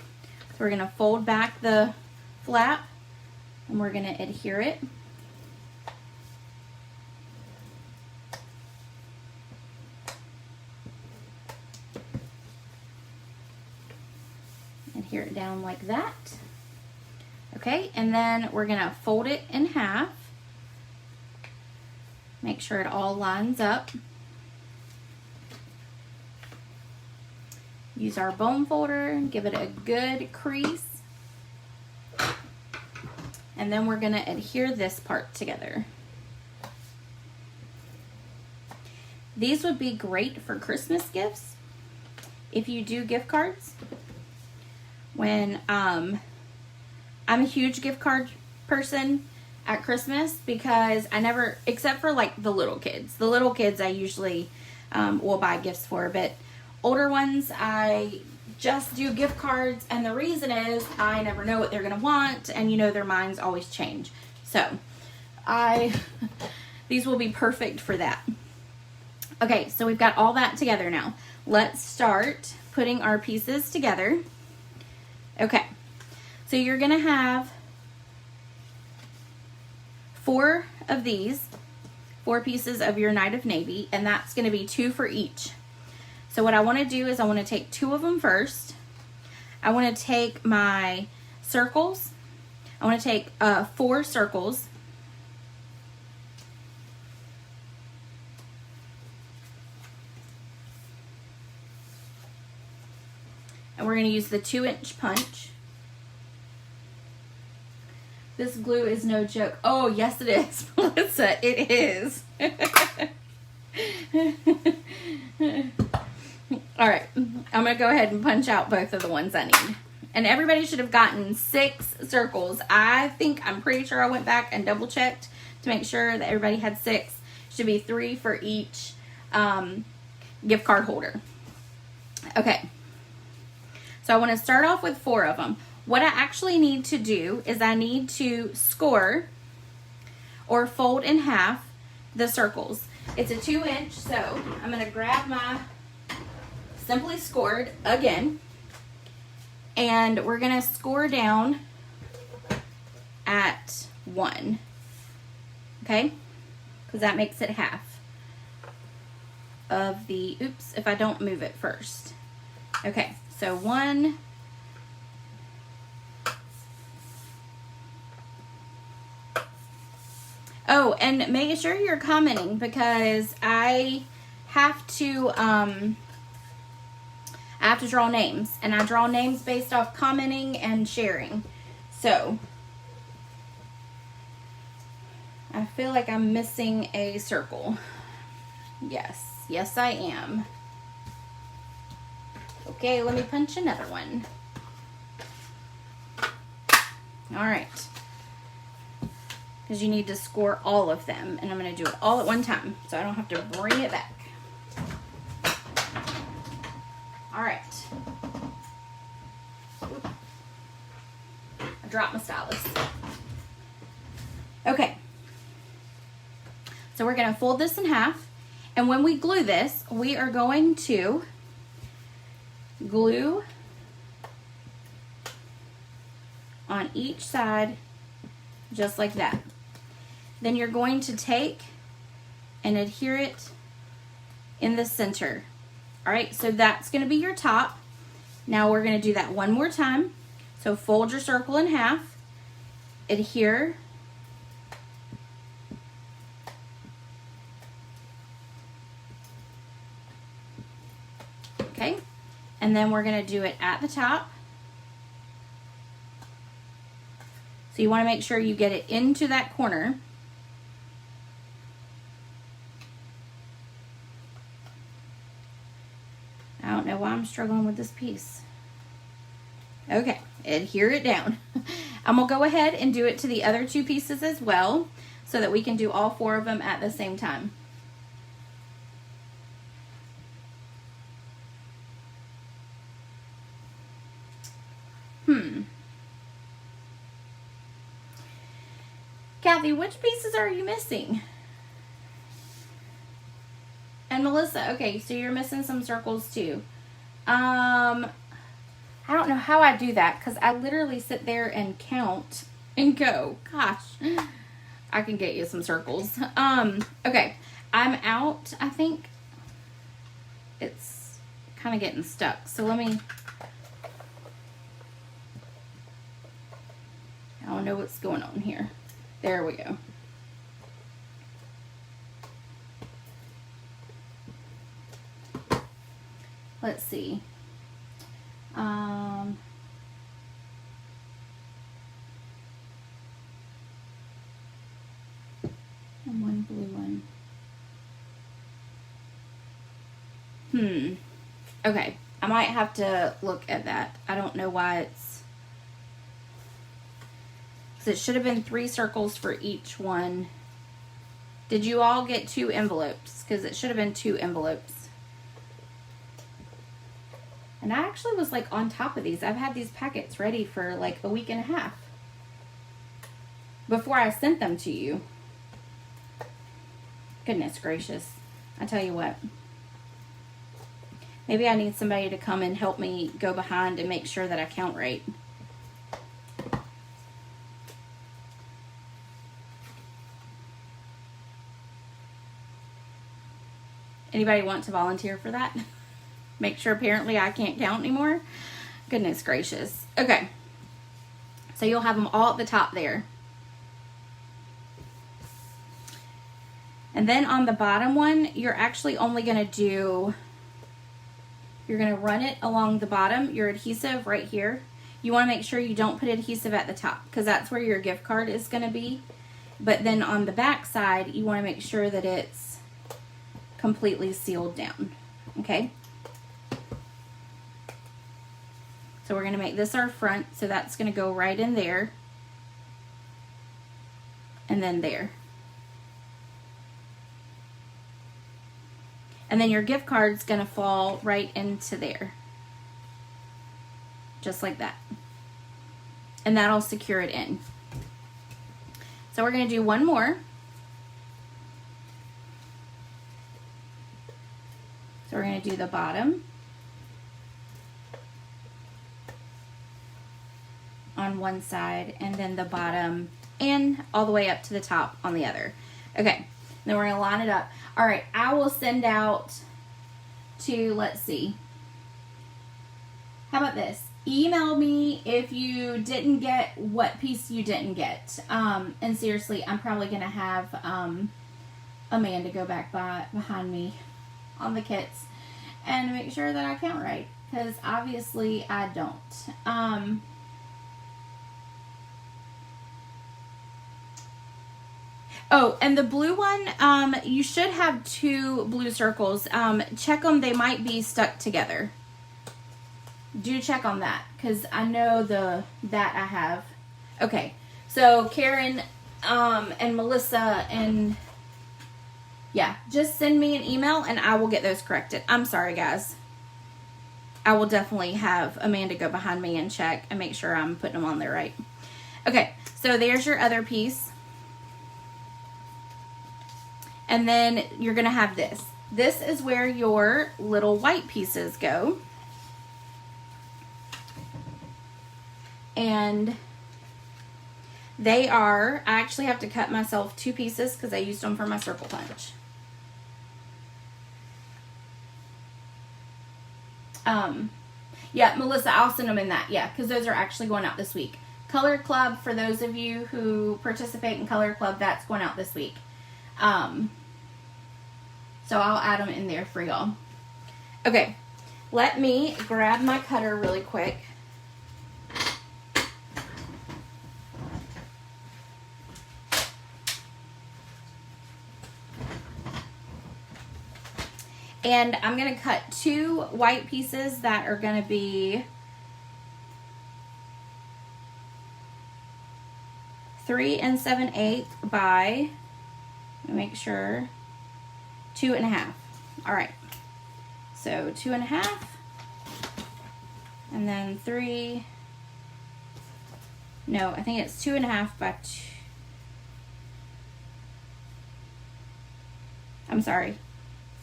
So we're going to fold back the flap and we're going to adhere it. Adhere it down like that. Okay, and then we're going to fold it in half. Make sure it all lines up. Use our bone folder, give it a good crease. And then we're going to adhere this part together. These would be great for Christmas gifts if you do gift cards. When I'm a huge gift card person at Christmas because I never, except for like the little kids. The little kids I usually will buy gifts for, but older ones I just do gift cards, and the reason is I never know what they're gonna want, and you know their minds always change. So these will be perfect for that. Okay, so we've got all that together now. Let's start putting our pieces together. Okay, so you're gonna have 4 of these, 4 pieces of your Night of Navy, and that's gonna be 2 for each. So what I wanna do is I wanna take 2 of them first. I wanna take my circles. I wanna take 4 circles. And we're going to use the 2-inch punch. This glue is no joke. Oh, yes it is, Melissa. It is. All right. I'm going to go ahead and punch out both of the ones I need. And everybody should have gotten 6 circles. I'm pretty sure I went back and double checked to make sure that everybody had 6. Should be 3 for each gift card holder. Okay. So I want to start off with 4 of them. What I actually need to do is I need to score or fold in half the circles. It's a 2-inch, so I'm going to grab my Simply Scored again, and we're going to score down at 1, okay? Because that makes it half of the, oops, if I don't move it first. Okay, so 1, oh, and make sure you're commenting because I have to draw names, and I draw names based off commenting and sharing. So I feel like I'm missing a circle. Yes I am. Okay, let me punch another one. All right. Because you need to score all of them, and I'm going to do it all at one time so I don't have to bring it back. All right. I dropped my stylus. Okay. So we're going to fold this in half, and when we glue this, we are going to glue on each side just like that. Then you're going to take and adhere it in the center. All right, so that's going to be your top. Now we're going to do that one more time. So fold your circle in half, adhere, okay, and then we're going to do it at the top. So you want to make sure you get it into that corner. I don't know why I'm struggling with this piece. Okay, adhere it down. I'm gonna go ahead and do it to the other 2 pieces as well, so that we can do all 4 of them at the same time. Kathy, which pieces are you missing? And Melissa, okay, so you're missing some circles too. I don't know how I do that, because I literally sit there and count and go, gosh, I can get you some circles. Okay, I'm out. I think it's kind of getting stuck. So let me, I don't know what's going on here. There we go. Let's see. And one blue one. Okay, I might have to look at that. I don't know why it's, because it should have been 3 circles for each one. Did you all get 2 envelopes? Because it should have been 2 envelopes. And I actually was like on top of these. I've had these packets ready for like a week and a half before I sent them to you. Goodness gracious. I tell you what. Maybe I need somebody to come and help me go behind and make sure that I count right. Anybody want to volunteer for that? Make sure apparently I can't count anymore. Goodness gracious. Okay. So you'll have them all at the top there. And then on the bottom one, you're actually only going to do, you're going to run it along the bottom, your adhesive right here. You want to make sure you don't put adhesive at the top, because that's where your gift card is going to be. But then on the back side, you want to make sure that it's completely sealed down. Okay? So we're going to make this our front, so that's going to go right in there. And then there. And then your gift card's going to fall right into there. Just like that. And that'll secure it in. So we're going to do one more. So we're going to do the bottom on one side, and then the bottom and all the way up to the top on the other. Okay, then we're going to line it up. All right, I will send out to, let's see. How about this? Email me if you didn't get what piece you didn't get. And seriously, I'm probably going to have Amanda go back behind me on the kits and make sure that I count right, because obviously I don't. Oh, and the blue one, you should have 2 blue circles. Check them, they might be stuck together. Do check on that, because I know that I have. Okay, so Karen and Melissa and yeah, just send me an email and I will get those corrected. I'm sorry, guys. I will definitely have Amanda go behind me and check and make sure I'm putting them on there right. Okay, so there's your other piece. And then you're going to have this. This is where your little white pieces go. And they are, I actually have to cut myself 2 pieces because I used them for my circle punch. Yeah, Melissa, I'll send them in that. Yeah, because those are actually going out this week. Color Club, for those of you who participate in Color Club, that's going out this week. So I'll add them in there for y'all. Okay, let me grab my cutter really quick. And I'm going to cut 2 white pieces that are going to be 3 7/8 by, let me make sure, 2.5. All right, so 2.5, and then 3. No, I think it's 2.5 by 2. I'm sorry,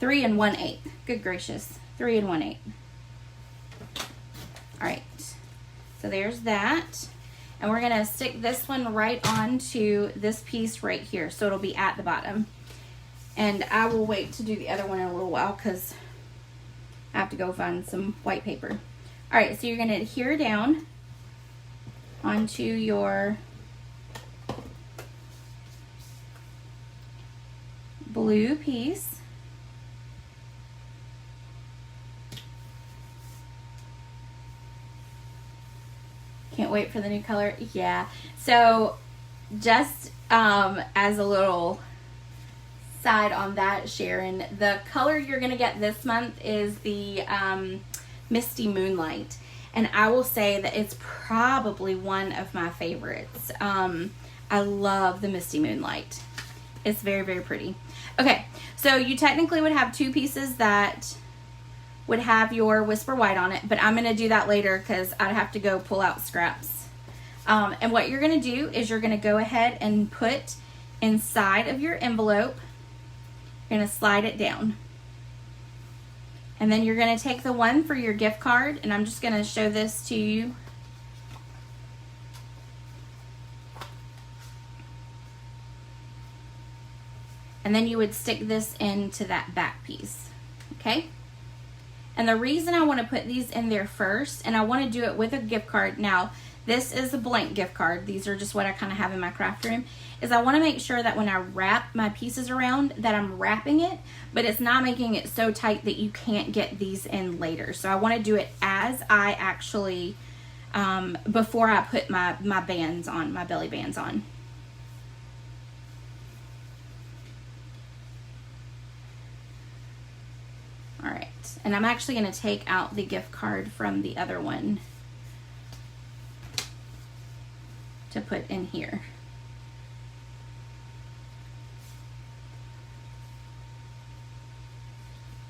3 1/8. Good gracious, 3 1/8. All right, so there's that. And we're gonna stick this one right onto this piece right here, so it'll be at the bottom. And I will wait to do the other one in a little while because I have to go find some white paper. All right, so you're gonna adhere down onto your blue piece. Can't wait for the new color. Yeah. So just as a little side on that, Sharon, the color you're going to get this month is the Misty Moonlight. And I will say that it's probably one of my favorites. I love the Misty Moonlight. It's very, very pretty. Okay, so you technically would have 2 pieces that would have your Whisper White on it, but I'm going to do that later because I'd have to go pull out scraps. And what you're going to do is you're going to go ahead and put inside of your envelope, you're going to slide it down. And then you're going to take the one for your gift card, and I'm just going to show this to you. And then you would stick this into that back piece, okay? And the reason I want to put these in there first, and I want to do it with a gift card. Now, this is a blank gift card. These are just what I kind of have in my craft room. Is I want to make sure that when I wrap my pieces around that I'm wrapping it, but it's not making it so tight that you can't get these in later. So I want to do it as I actually, before I put my bands on, my belly bands on. All right, and I'm actually going to take out the gift card from the other one to put in here.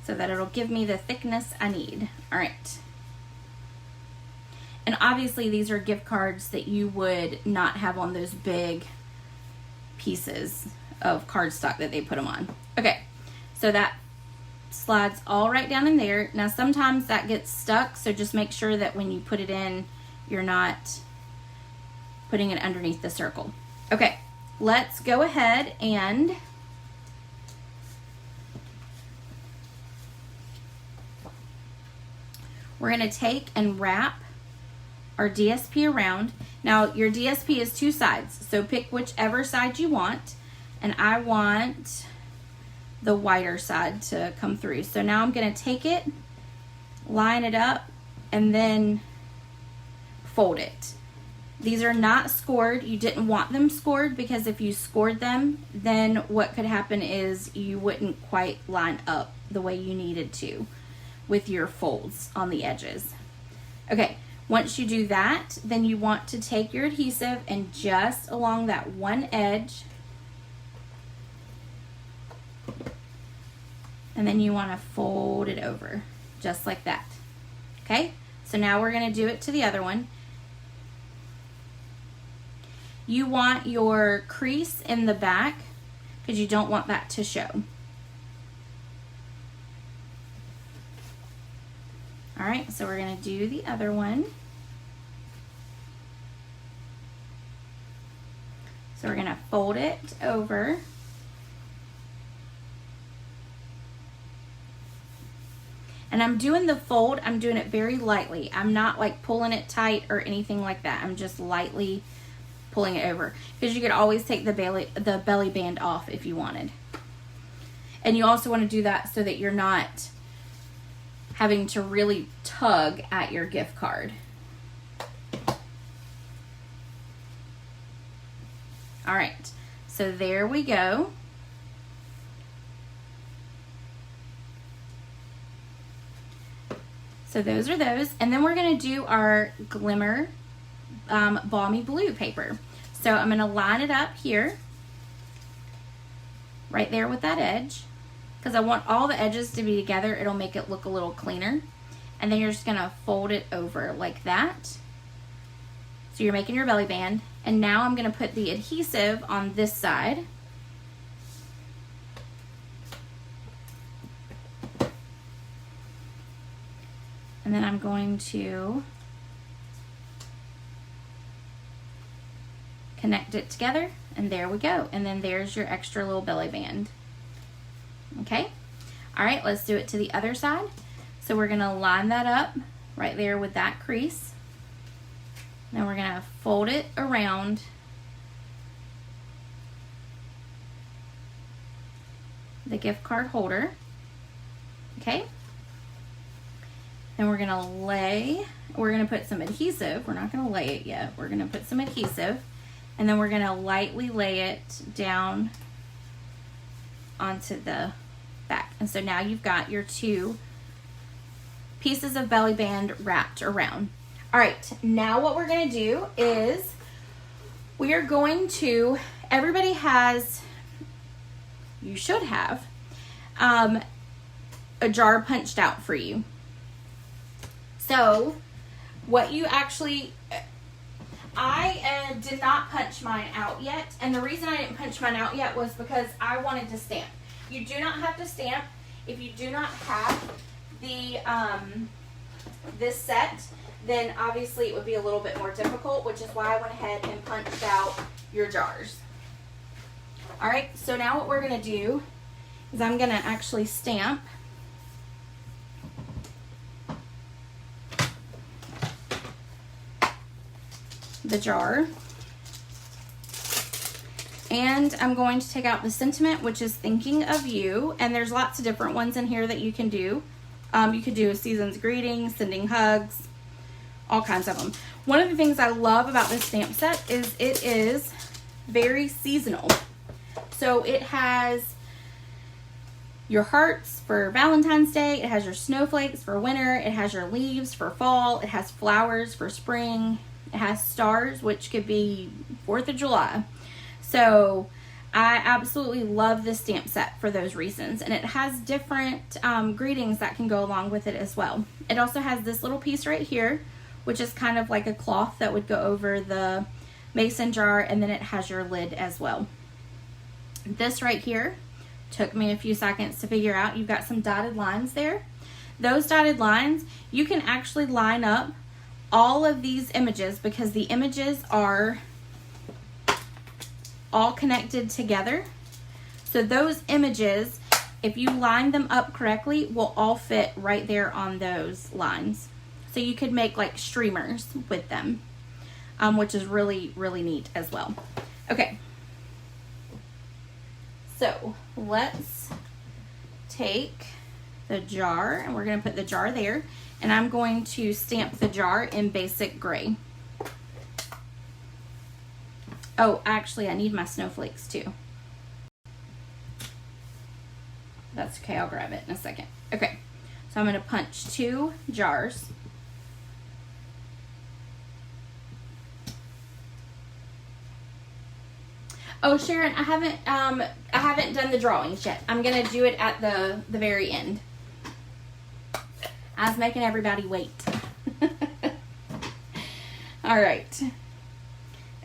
So that it'll give me the thickness I need. All right. And obviously these are gift cards that you would not have on those big pieces of cardstock that they put them on. Okay, so that slides all right down in there. Now sometimes that gets stuck, so just make sure that when you put it in, you're not putting it underneath the circle. Okay, let's go ahead and we're going to take and wrap our DSP around. Now your DSP is 2 sides, so pick whichever side you want, and I want the wider side to come through. So now I'm going to take it, line it up, and then fold it. These are not scored. You didn't want them scored because if you scored them, then what could happen is you wouldn't quite line up the way you needed to with your folds on the edges. Okay, once you do that, then you want to take your adhesive and just along that one edge, and then you want to fold it over just like that. Okay, so now we're going to do it to the other one. You want your crease in the back because you don't want that to show. All right, so we're going to do the other one. So we're going to fold it over. And I'm doing the fold, I'm doing it very lightly. I'm not like pulling it tight or anything like that. I'm just lightly pulling it over because you could always take the belly band off if you wanted. And you also want to do that so that you're not having to really tug at your gift card. All right, so there we go. So those are those, and then we're going to do our glimmer balmy blue paper. So I'm going to line it up here, right there with that edge, because I want all the edges to be together. It'll make it look a little cleaner. And then you're just going to fold it over like that. So you're making your belly band. And now I'm going to put the adhesive on this side. And then I'm going to connect it together, and there we go. And then there's your extra little belly band. Okay? All right, let's do it to the other side. So we're gonna line that up right there with that crease. Then we're gonna fold it around the gift card holder. Okay? Then we're gonna put some adhesive. We're not gonna lay it yet. We're gonna put some adhesive, and then we're gonna lightly lay it down onto the back. And so now you've got your 2 pieces of belly band wrapped around. All right, now what we're gonna do is we are going to, everybody has, you should have, a jar punched out for you. So what you actually, I did not punch mine out yet, and the reason I didn't punch mine out yet was because I wanted to stamp. You do not have to stamp if you do not have the this set. Then obviously it would be a little bit more difficult, which is why I went ahead and punched out your jars. All right, so now what we're gonna do is I'm gonna actually stamp the jar, and I'm going to take out the sentiment, which is thinking of you, and there's lots of different ones in here that you can do. You could do a season's greeting, sending hugs, all kinds of them. One of the things I love about this stamp set is it is very seasonal. So it has your hearts for Valentine's Day, it has your snowflakes for winter, it has your leaves for fall, it has flowers for spring, it has stars, which could be 4th of July. So I absolutely love this stamp set for those reasons. And it has different greetings that can go along with it as well. It also has this little piece right here, which is kind of like a cloth that would go over the mason jar, and then it has your lid as well. This right here took me a few seconds to figure out. You've got some dotted lines there. Those dotted lines, you can actually line up all of these images because the images are all connected together. So those images, if you line them up correctly, will all fit right there on those lines. So you could make like streamers with them, which is really, really neat as well. Okay. So let's take the jar, and we're going to put the jar there, and I'm going to stamp the jar in basic gray. Oh, actually I need my snowflakes too. That's okay, I'll grab it in a second. Okay, so I'm going to punch 2 jars. Oh, Sharon, I haven't done the drawings yet. I'm gonna do it at the very end. I was making everybody wait. All right.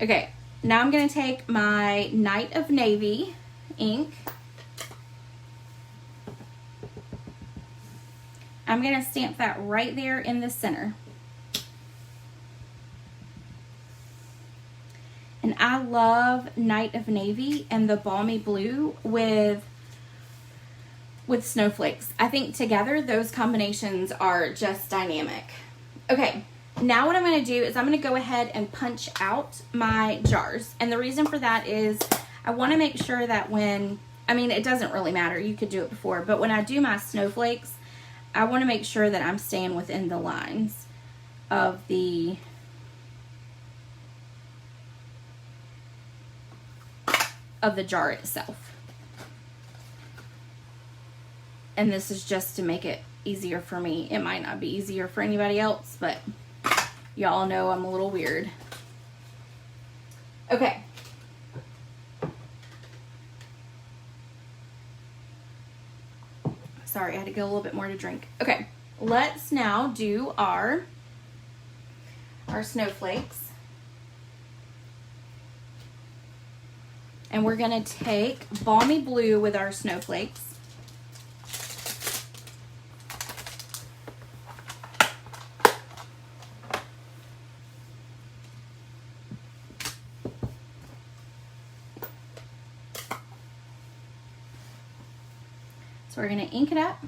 Okay, now I'm gonna take my Night of Navy ink. I'm gonna stamp that right there in the center. And I love Night of Navy and the Balmy Blue with snowflakes. I think together those combinations are just dynamic. Okay, now what I'm going to do is I'm going to go ahead and punch out my jars. And the reason for that is I want to make sure that it doesn't really matter. You could do it before. But when I do my snowflakes, I want to make sure that I'm staying within the lines of the jar itself. And this is just to make it easier for me. It might not be easier for anybody else, but y'all know I'm a little weird. Okay. Sorry, I had to get a little bit more to drink. Okay, let's now do our snowflakes. And we're gonna take Balmy Blue with our snowflakes. So we're gonna ink it up,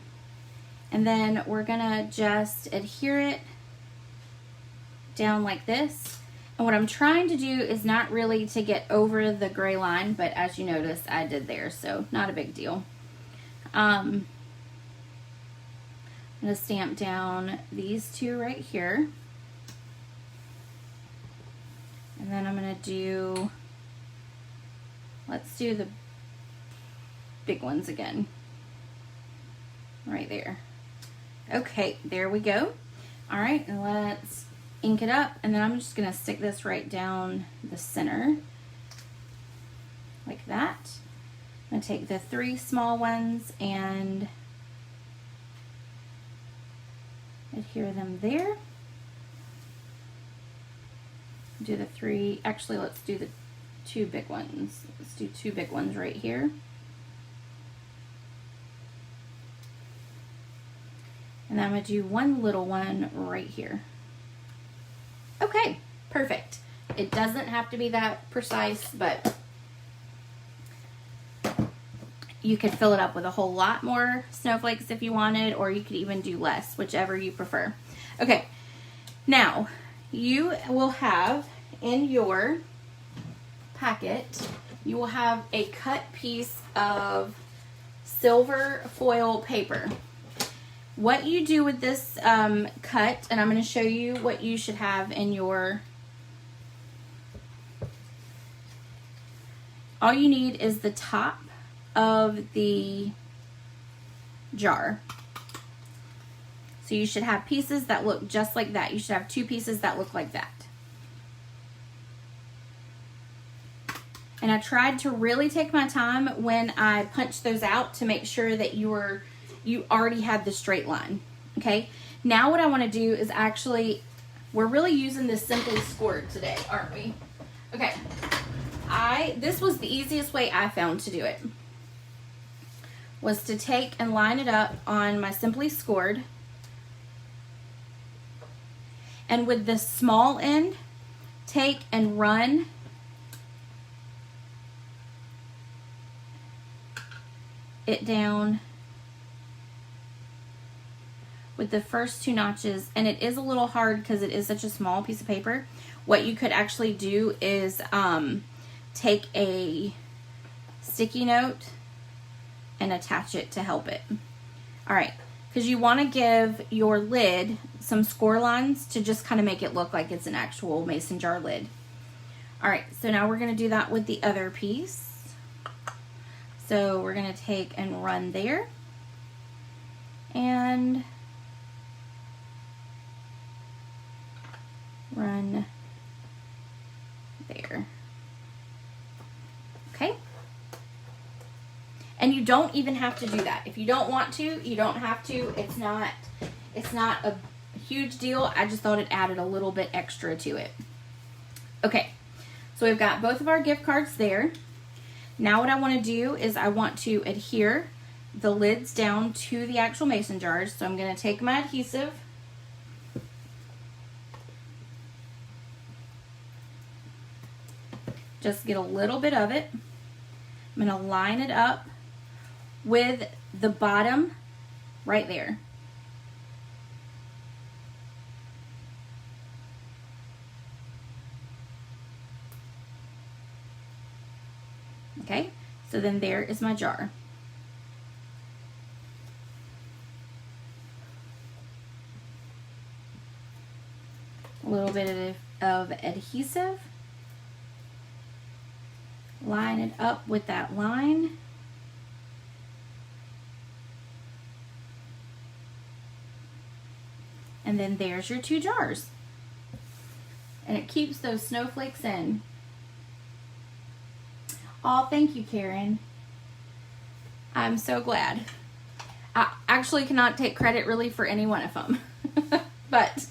and then we're gonna just adhere it down like this. And what I'm trying to do is not really to get over the gray line, but as you notice, I did there, so not a big deal. I'm gonna stamp down these two right here. And then I'm gonna do, let's do the big ones again. Right there. Okay, there we go. All right, and let's ink it up, and then I'm just gonna stick this right down the center like that. I'm gonna take the 3 small ones and adhere them there. Do the 3, actually let's do the 2 big ones. Let's do 2 big ones right here. And then I'm gonna do 1 little one right here. Okay, perfect. It doesn't have to be that precise, but you could fill it up with a whole lot more snowflakes if you wanted, or you could even do less, whichever you prefer. Okay, now you will have in your packet, you will have a cut piece of silver foil paper. What you do with this cut, and I'm going to show you what you should have in your, all you need is the top of the jar. So you should have pieces that look just like that. You should have 2 pieces that look like that. And I tried to really take my time when I punched those out to make sure that you already had the straight line. Okay, now what I want to do is actually, we're really using this Simply Scored today, aren't we? Okay, this was the easiest way I found to do it, was to take and line it up on my Simply Scored, and with the small end, take and run it down with the first 2 notches. And it is a little hard because it is such a small piece of paper. What you could actually do is take a sticky note and attach it to help it. All right, because you want to give your lid some score lines to just kind of make it look like it's an actual mason jar lid. All right, so now we're going to do that with the other piece. So we're going to take and run there, and run there. Okay, and you don't even have to do that. If you don't want to, you don't have to. It's not a huge deal. I just thought it added a little bit extra to it. Okay, so we've got both of our gift cards there. Now what I want to do is I want to adhere the lids down to the actual mason jars. So I'm going to take my adhesive, just get a little bit of it. I'm going to line it up with the bottom right there. Okay, so then there is my jar. A little bit of adhesive. Line it up with that line. And then there's your 2 jars. And it keeps those snowflakes in. Oh, thank you, Karen. I'm so glad. I actually cannot take credit really for any one of them. But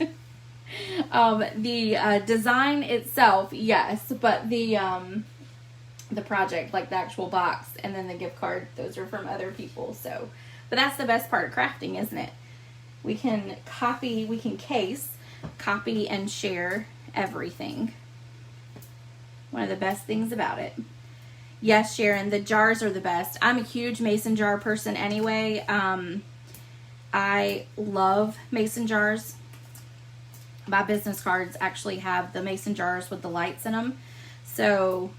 the design itself, yes. But the project, like the actual box and then the gift card, those are from other people. So, but that's the best part of crafting, isn't it? We can copy, we can copy and share everything. One of the best things about it. Yes, Sharon, the jars are the best. I'm a huge mason jar person anyway. I love mason jars. My business cards actually have the mason jars with the lights in them. So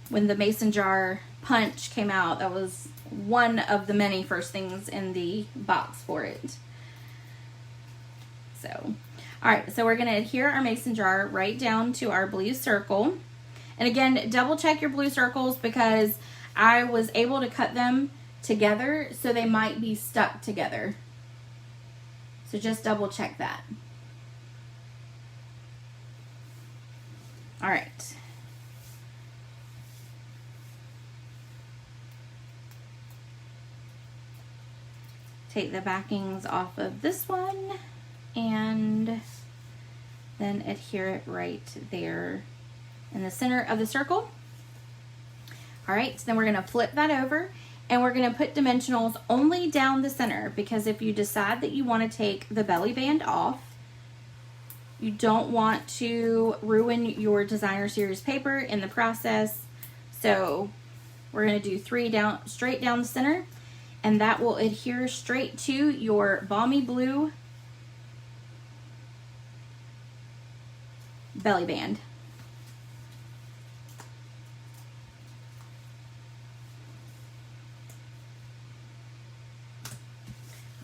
when the mason jar punch came out, that was one of the many first things in the box for it. So, all right, so we're going to adhere our mason jar right down to our blue circle. And again, double check your blue circles because I was able to cut them together, so they might be stuck together. So just double check that. All right. Take the backings off of this one and then adhere it right there in the center of the circle. All right, so then we're going to flip that over and we're going to put dimensionals only down the center, because if you decide that you want to take the belly band off, you don't want to ruin your designer series paper in the process. So we're going to do 3 down, straight down the center, and that will adhere straight to your balmy blue belly band.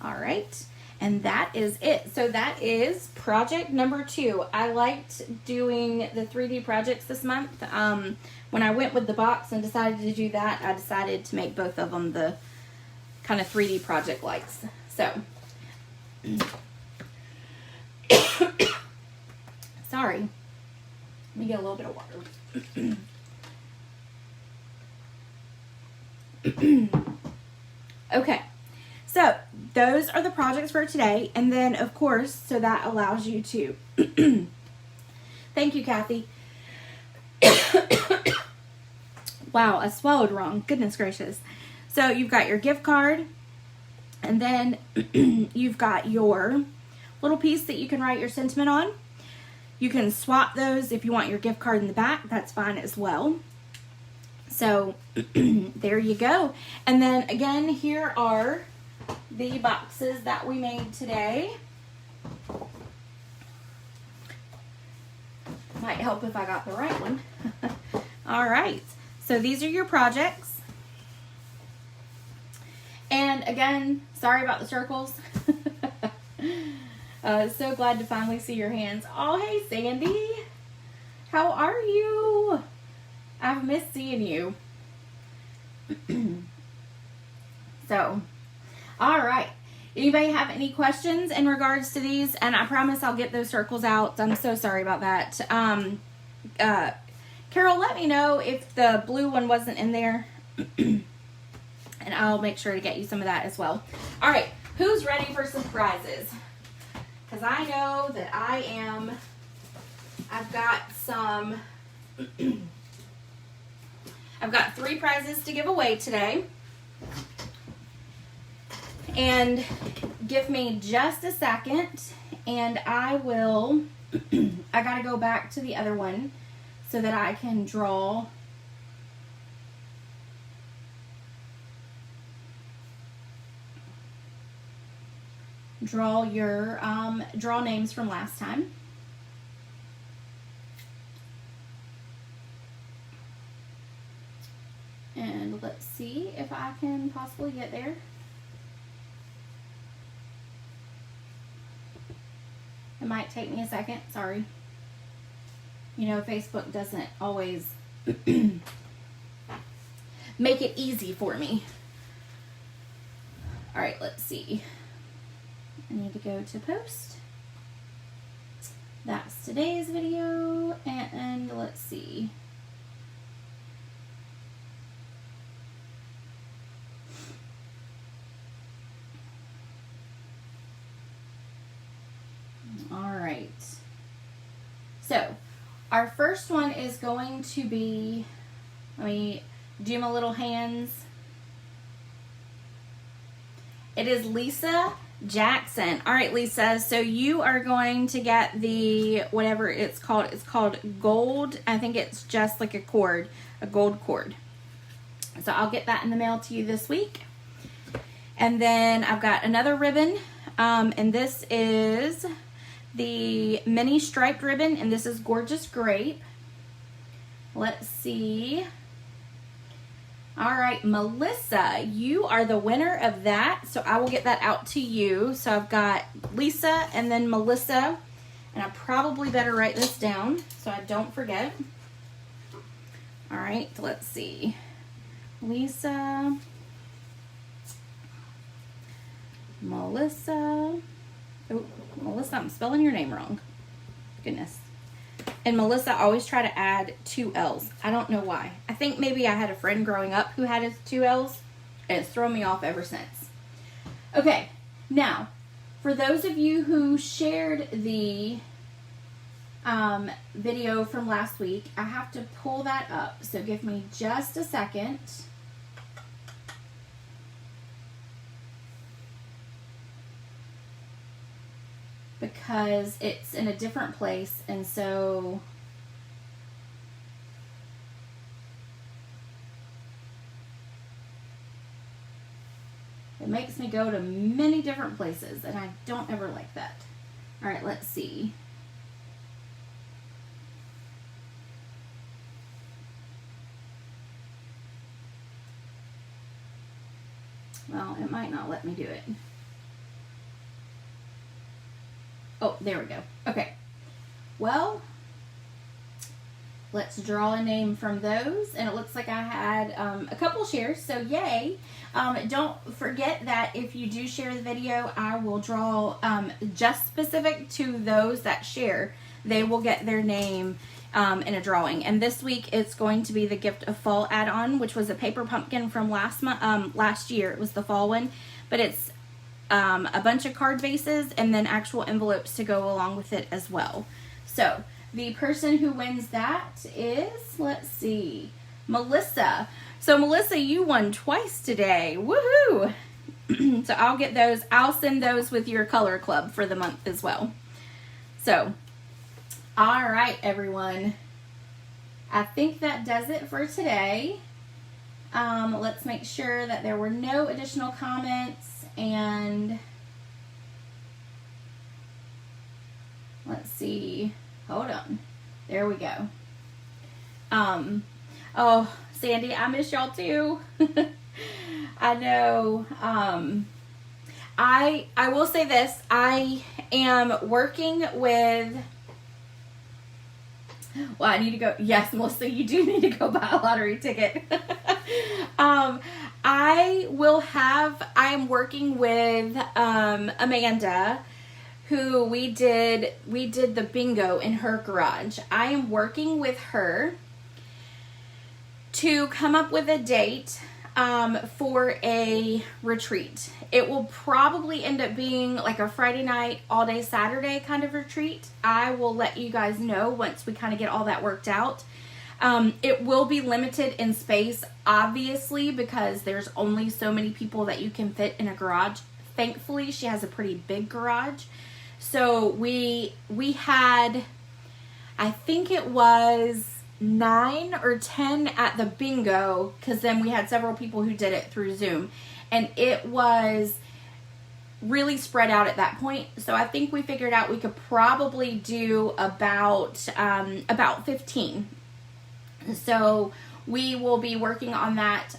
All right, and that is it. So that is project number 2. I liked doing the 3D projects this month. When I went with the box and decided to do that, I decided to make both of them the kind of 3D project likes. So, sorry. Let me get a little bit of water. Okay. So those are the projects for today. And then of course, so that allows you to, thank you, Kathy. Wow, I swallowed wrong. Goodness gracious. So you've got your gift card, and then you've got your little piece that you can write your sentiment on. You can swap those if you want your gift card in the back. That's fine as well. So there you go. And then again, here are the boxes that we made today. Might help if I got the right one. All right, so these are your projects. And again, sorry about the circles. So glad to finally see your hands. Oh, hey Sandy, how are you? I've missed seeing you. So, all right. Anybody have any questions in regards to these? And I promise I'll get those circles out. I'm so sorry about that. Carol, let me know if the blue one wasn't in there. And I'll make sure to get you some of that as well. All right. Who's ready for some prizes? Because I know that I am. I've got some. I've got 3 prizes to give away today. And give me just a second and I will, I gotta go back to the other one so that I can draw your, draw names from last time. And let's see if I can possibly get there. It might take me a second, sorry. You know, Facebook doesn't always make it easy for me. All right, let's see. I need to go to post. that's today's video, and let's see. All right. So, our first one is going to be, let me do my little hands. It is Lisa Jackson. All right, Lisa, so you are going to get the, whatever it's called gold. I think it's just like a cord, a gold cord. So I'll get that in the mail to you this week. And then I've got another ribbon, and this is the mini striped ribbon, and this is Gorgeous Grape. Let's see. All right, Melissa, you are the winner of that, so I will get that out to you. So I've got Lisa and then Melissa, and I probably better write this down so I don't forget. All right, let's see. Lisa, Melissa. Oh, Melissa, I'm spelling your name wrong. Goodness. And Melissa, I always try to add 2 L's. I don't know why. I think maybe I had a friend growing up who had his 2 L's, and it's thrown me off ever since. Okay, now, for those of you who shared the video from last week, I have to pull that up. So give me just a second. Because it's in a different place, and so it makes me go to many different places, and I don't ever like that. All right, let's see. Well, it might not let me do it. Oh, there we go. Okay. Well, let's draw a name from those. And it looks like I had a couple shares, so yay. Don't forget that if you do share the video, I will draw just specific to those that share. They will get their name in a drawing. And this week it's going to be the Gift of Fall add-on, which was a paper pumpkin from last year. It was the fall one, but it's a bunch of card bases and then actual envelopes to go along with it as well. So the person who wins that is, let's see, Melissa. So Melissa, you won twice today. Woohoo! So I'll get those. I'll send those with your color club for the month as well. So, all right, everyone. I think that does it for today. Let's make sure that there were no additional comments. And let's see, hold on, there we go. Oh, Sandy, I miss y'all too. I know. I will say this, I am working with, well, I need to go, yes, Melissa, you do need to go buy a lottery ticket. I'm working with Amanda, who we did the bingo in her garage. I am working with her to come up with a date for a retreat. It will probably end up being like a Friday night, all day Saturday kind of retreat. I will let you guys know once we kind of get all that worked out. It will be limited in space, obviously, because there's only so many people that you can fit in a garage. Thankfully, she has a pretty big garage. So we had, I think it was 9 or 10 at the bingo, because then we had several people who did it through Zoom, and it was really spread out at that point. So I think we figured out we could probably do about 15. So we will be working on that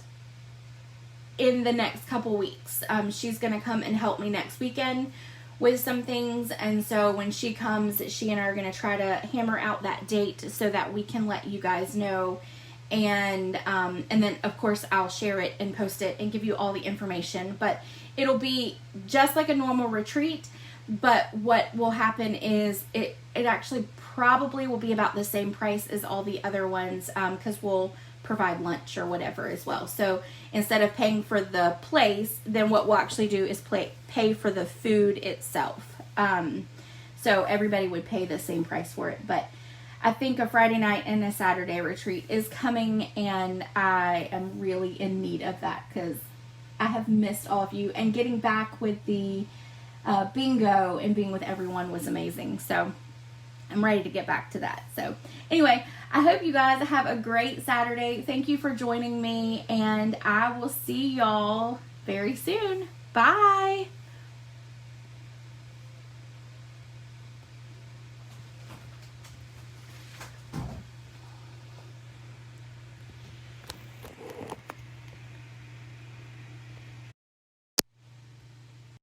in the next couple weeks. She's going to come and help me next weekend with some things, and so when she comes, she and I are going to try to hammer out that date so that we can let you guys know, and then of course I'll share it and post it and give you all the information. But it'll be just like a normal retreat, But what will happen is it actually probably will be about the same price as all the other ones, because we'll provide lunch or whatever as well. So instead of paying for the place, then what we'll actually do is pay for the food itself. So everybody would pay the same price for it. But I think a Friday night and a Saturday retreat is coming, and I am really in need of that because I have missed all of you, and getting back with the bingo and being with everyone was amazing. So I'm ready to get back to that. So anyway, I hope you guys have a great Saturday. Thank you for joining me, and I will see y'all very soon. Bye.